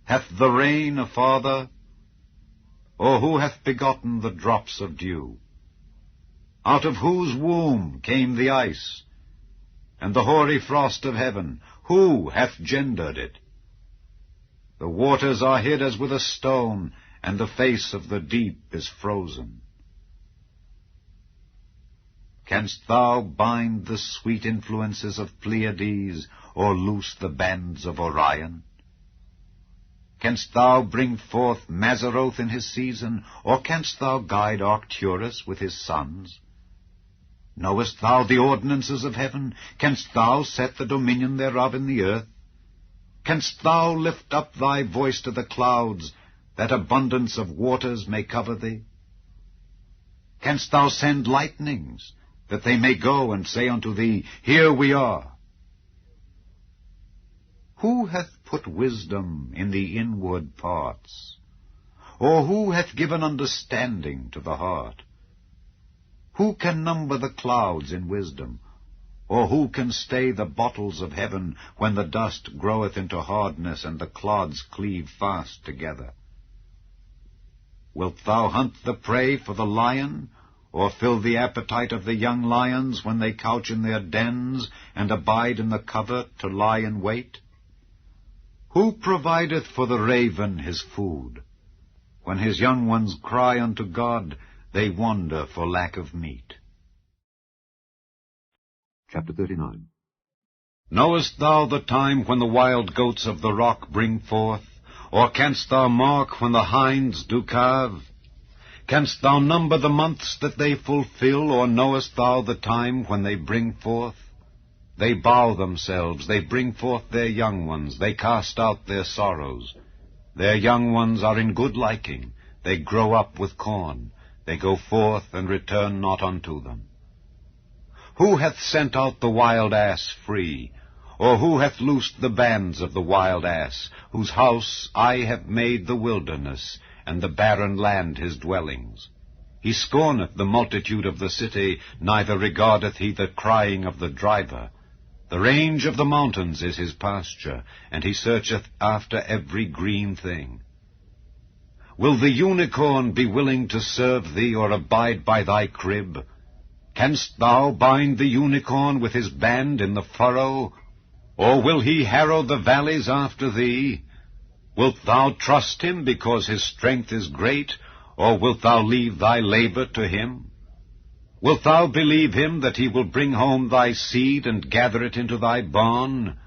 Hath the rain a father? Or who hath begotten the drops of dew? Out of whose womb came the ice, and the hoary frost of heaven? Who hath gendered it? The waters are hid as with a stone, and the face of the deep is frozen. Canst thou bind the sweet influences of Pleiades, or loose the bands of Orion? Canst thou bring forth Mazzaroth in his season, or canst thou guide Arcturus with his sons? Knowest thou the ordinances of heaven? Canst thou set the dominion thereof in the earth? Canst thou lift up thy voice to the clouds, that abundance of waters may cover thee? Canst thou send lightnings, that they may go and say unto thee, Here we are? Who hath put wisdom in the inward parts? Or who hath given understanding to the heart? Who can number the clouds in wisdom? Or who can stay the bottles of heaven, when the dust groweth into hardness, and the clods cleave fast together? Wilt thou hunt the prey for the lion, or fill the appetite of the young lions when they couch in their dens, and abide in the covert to lie in wait? Who provideth for the raven his food? When his young ones cry unto God, they wander for lack of meat. Chapter 39. Knowest thou the time when the wild goats of the rock bring forth? Or canst thou mark when the hinds do calve? Canst thou number the months that they fulfill, or knowest thou the time when they bring forth? They bow themselves, they bring forth their young ones, they cast out their sorrows. Their young ones are in good liking, they grow up with corn, they go forth and return not unto them. Who hath sent out the wild ass free, or who hath loosed the bands of the wild ass, whose house I have made the wilderness, and the barren land his dwellings? He scorneth the multitude of the city, neither regardeth he the crying of the driver. The range of the mountains is his pasture, and he searcheth after every green thing. Will the unicorn be willing to serve thee, or abide by thy crib? Canst thou bind the unicorn with his band in the furrow? Or will he harrow the valleys after thee? Wilt thou trust him because his strength is great, or wilt thou leave thy labor to him? Wilt thou believe him that he will bring home thy seed and gather it into thy barn?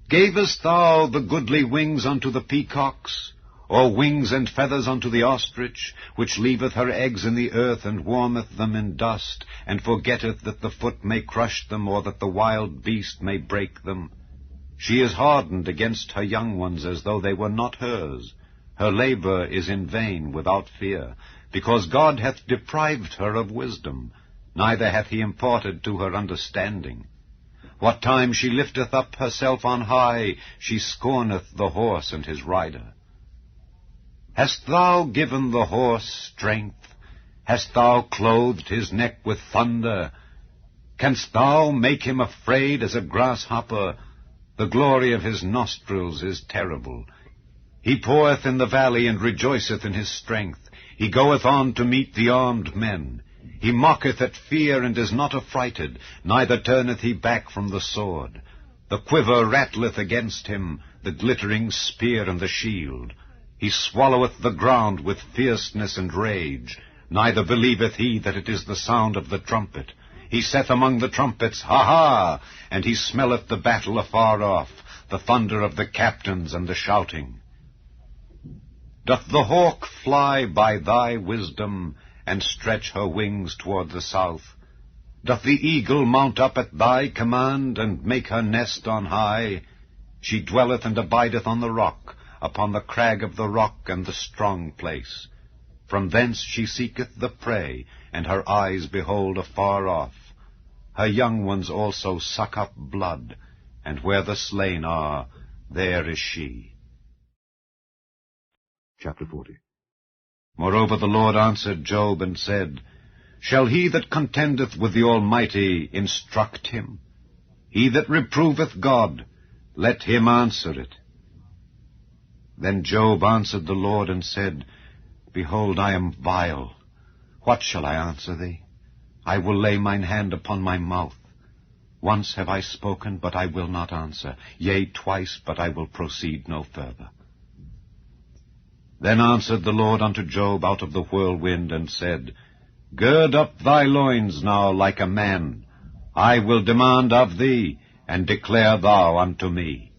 Gavest thou the goodly wings unto the peacocks, or wings and feathers unto the ostrich, which leaveth her eggs in the earth, and warmeth them in dust, and forgetteth that the foot may crush them, or that the wild beast may break them? She is hardened against her young ones as though they were not hers. Her labor is in vain without fear, because God hath deprived her of wisdom, neither hath he imparted to her understanding. What time she lifteth up herself on high, she scorneth the horse and his rider. Hast thou given the horse strength? Hast thou clothed his neck with thunder? Canst thou make him afraid as a grasshopper? The glory of his nostrils is terrible. He poureth in the valley, and rejoiceth in his strength. He goeth on to meet the armed men. He mocketh at fear, and is not affrighted, neither turneth he back from the sword. The quiver rattleth against him, the glittering spear and the shield. He swalloweth the ground with fierceness and rage, neither believeth he that it is the sound of the trumpet. He saith among the trumpets, Ha ha! And he smelleth the battle afar off, the thunder of the captains and the shouting. Doth the hawk fly by thy wisdom, and stretch her wings toward the south? Doth the eagle mount up at thy command, and make her nest on high? She dwelleth and abideth on the rock, upon the crag of the rock and the strong place. From thence she seeketh the prey, and her eyes behold afar off. Her young ones also suck up blood, and where the slain are, there is she. Chapter 40. Moreover the Lord answered Job and said, Shall he that contendeth with the Almighty instruct him? He that reproveth God, let him answer it. Then Job answered the Lord and said, Behold, I am vile. What shall I answer thee? I will lay mine hand upon my mouth. Once have I spoken, but I will not answer. Yea, twice, but I will proceed no further. Then answered the Lord unto Job out of the whirlwind, and said, Gird up thy loins now like a man. I will demand of thee, and declare thou unto me.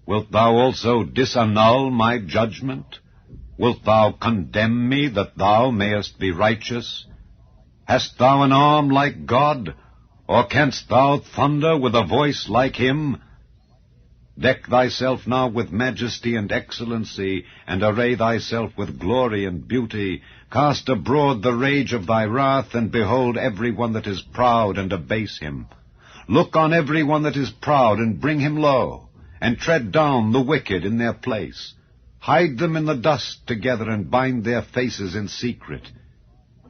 Wilt thou also disannul my judgment? Wilt thou condemn me, that thou mayest be righteous? Hast thou an arm like God? Or canst thou thunder with a voice like him? Deck thyself now with majesty and excellency, and array thyself with glory and beauty. Cast abroad the rage of thy wrath, and behold every one that is proud, and abase him. Look on every one that is proud, and bring him low, and tread down the wicked in their place. Hide them in the dust together, and bind their faces in secret.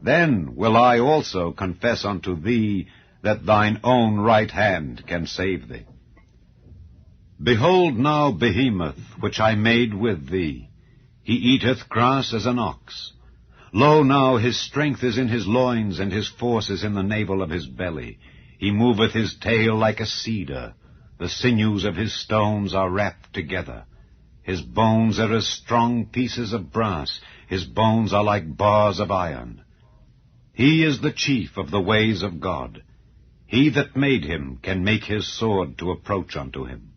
Then will I also confess unto thee that thine own right hand can save thee. Behold now Behemoth, which I made with thee. He eateth grass as an ox. Lo now, his strength is in his loins, and his force is in the navel of his belly. He moveth his tail like a cedar. The sinews of his stones are wrapped together. His bones are as strong pieces of brass. His bones are like bars of iron. He is the chief of the ways of God. He that made him can make his sword to approach unto him.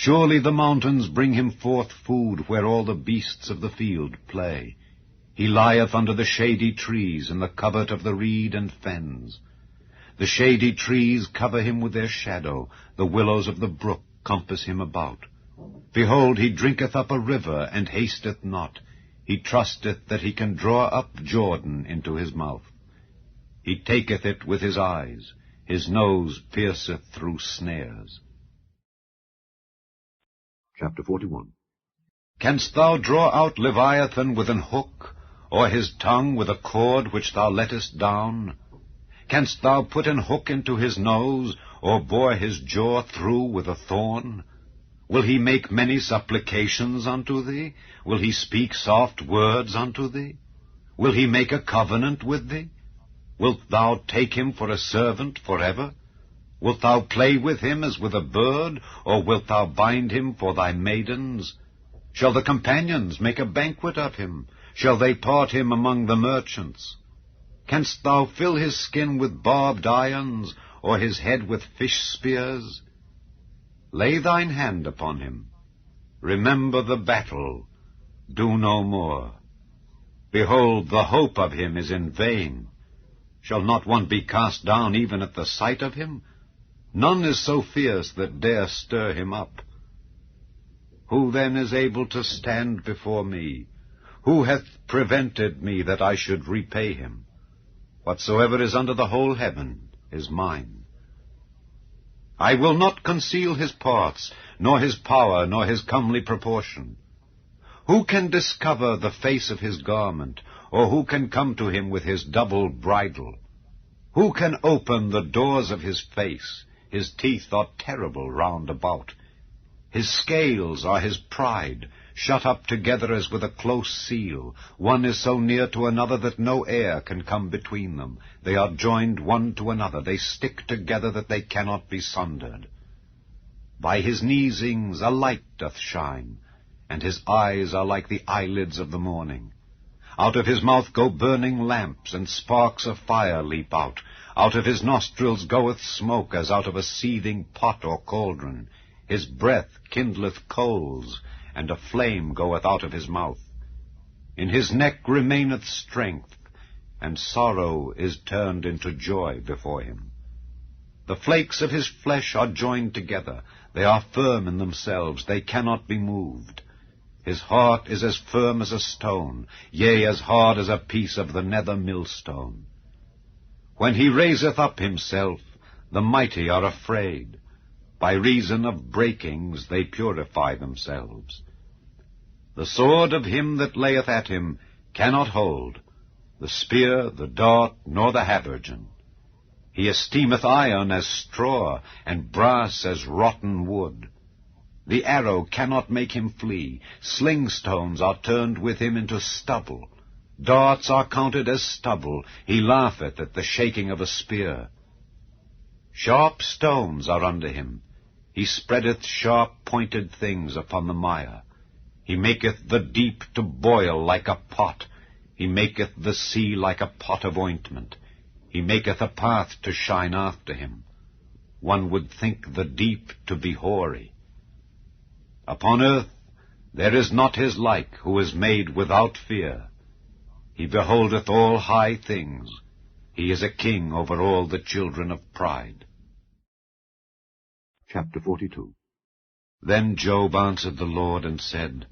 Surely the mountains bring him forth food, where all the beasts of the field play. He lieth under the shady trees, in the covert of the reed and fens. The shady trees cover him with their shadow. The willows of the brook compass him about. Behold, he drinketh up a river, and hasteth not. He trusteth that he can draw up Jordan into his mouth. He taketh it with his eyes. His nose pierceth through snares. Chapter 41. Canst thou draw out Leviathan with an hook, or his tongue with a cord which thou lettest down? Canst thou put an hook into his nose, or bore his jaw through with a thorn? Will he make many supplications unto thee? Will he speak soft words unto thee? Will he make a covenant with thee? Wilt thou take him for a servant forever? Wilt thou play with him as with a bird, or wilt thou bind him for thy maidens? Shall the companions make a banquet of him? Shall they part him among the merchants? Canst thou fill his skin with barbed irons, or his head with fish spears? Lay thine hand upon him. Remember the battle. Do no more. Behold, the hope of him is in vain. Shall not one be cast down even at the sight of him? None is so fierce that dare stir him up. Who then is able to stand before me? Who hath prevented me that I should repay him? Whatsoever is under the whole heaven is mine. I will not conceal his parts, nor his power, nor his comely proportion. Who can discover the face of his garment, or who can come to him with his double bridle? Who can open the doors of his face? His teeth are terrible round about. His scales are his pride, shut up together as with a close seal. One is so near to another that no air can come between them. They are joined one to another. They stick together that they cannot be sundered. By his neesings a light doth shine, and his eyes are like the eyelids of the morning. Out of his mouth go burning lamps, and sparks of fire leap out. Out of his nostrils goeth smoke, as out of a seething pot or cauldron. His breath kindleth coals, and a flame goeth out of his mouth. In his neck remaineth strength, and sorrow is turned into joy before him. The flakes of his flesh are joined together. They are firm in themselves. They cannot be moved. His heart is as firm as a stone, yea, as hard as a piece of the nether millstone. When he raiseth up himself, the mighty are afraid. By reason of breakings they purify themselves. The sword of him that layeth at him cannot hold, the spear, the dart, nor the habergeon. He esteemeth iron as straw, and brass as rotten wood. The arrow cannot make him flee. Sling stones are turned with him into stubble. Darts are counted as stubble. He laugheth at the shaking of a spear. Sharp stones are under him. He spreadeth sharp-pointed things upon the mire. He maketh the deep to boil like a pot. He maketh the sea like a pot of ointment. He maketh a path to shine after him. One would think the deep to be hoary. Upon earth there is not his like, who is made without fear. He beholdeth all high things. He is a king over all the children of pride. Chapter 42. Then Job answered the Lord and said,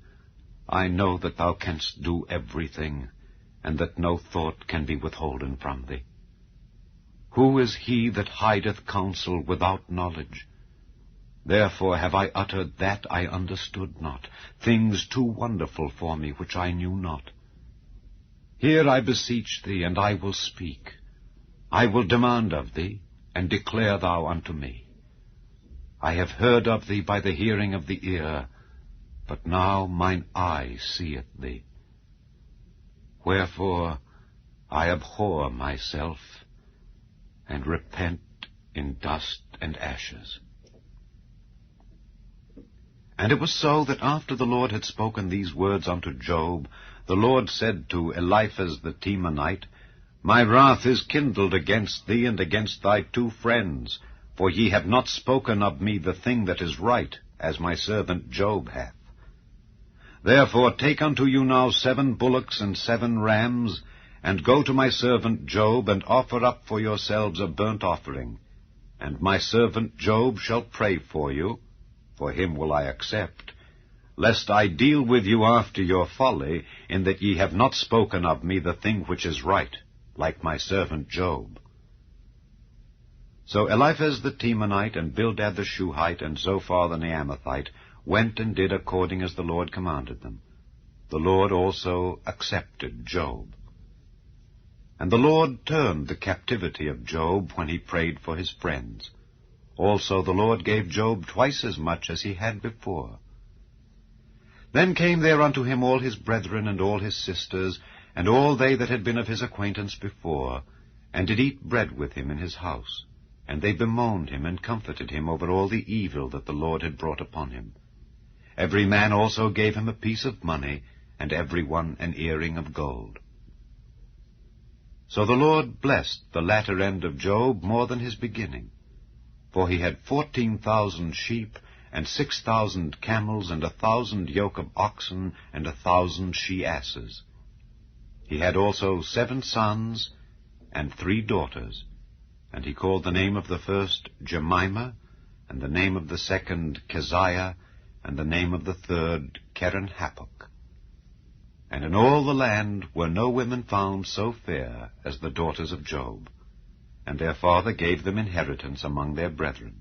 I know that thou canst do everything, and that no thought can be withholden from thee. Who is he that hideth counsel without knowledge? Therefore have I uttered that I understood not, things too wonderful for me which I knew not. Hear, I beseech thee, and I will speak. I will demand of thee, and declare thou unto me. I have heard of thee by the hearing of the ear, but now mine eye seeth thee. Wherefore I abhor myself, and repent in dust and ashes. And it was so that after the Lord had spoken these words unto Job, the Lord said to Eliphaz the Temanite, My wrath is kindled against thee and against thy 2 friends, for ye have not spoken of me the thing that is right, as my servant Job hath. Therefore take unto you now 7 bullocks and 7 rams, and go to my servant Job, and offer up for yourselves a burnt offering. And my servant Job shall pray for you, for him will I accept. lest I deal with you after your folly, in that ye have not spoken of me the thing which is right, like my servant Job. So Eliphaz the Temanite, and Bildad the Shuhite, and Zophar the Naamathite went and did according as the Lord commanded them. The Lord also accepted Job. And the Lord turned the captivity of Job when he prayed for his friends. Also the Lord gave Job twice as much as he had before. Then came there unto him all his brethren and all his sisters, and all they that had been of his acquaintance before, and did eat bread with him in his house. And they bemoaned him and comforted him over all the evil that the Lord had brought upon him. Every man also gave him a piece of money, and every one an earring of gold. So the Lord blessed the latter end of Job more than his beginning. For he had 14,000 sheep, and 6,000 camels, and 1,000 yoke of oxen, and 1,000 she-asses. He had also 7 sons, and 3 daughters. And he called the name of the first Jemimah, and the name of the second Keziah, and the name of the third Keren-Happuch. And in all the land were no women found so fair as the daughters of Job, and their father gave them inheritance among their brethren.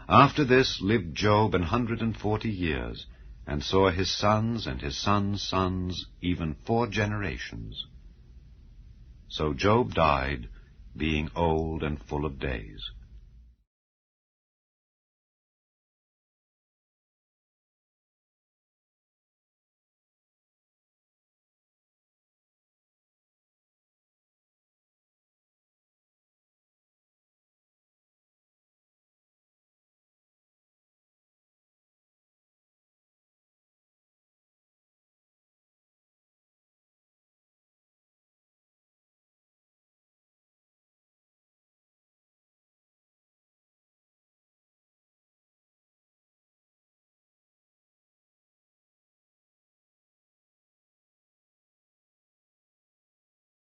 After this lived Job 140 years, and saw his sons and his sons' sons, even 4 generations. So Job died, being old and full of days.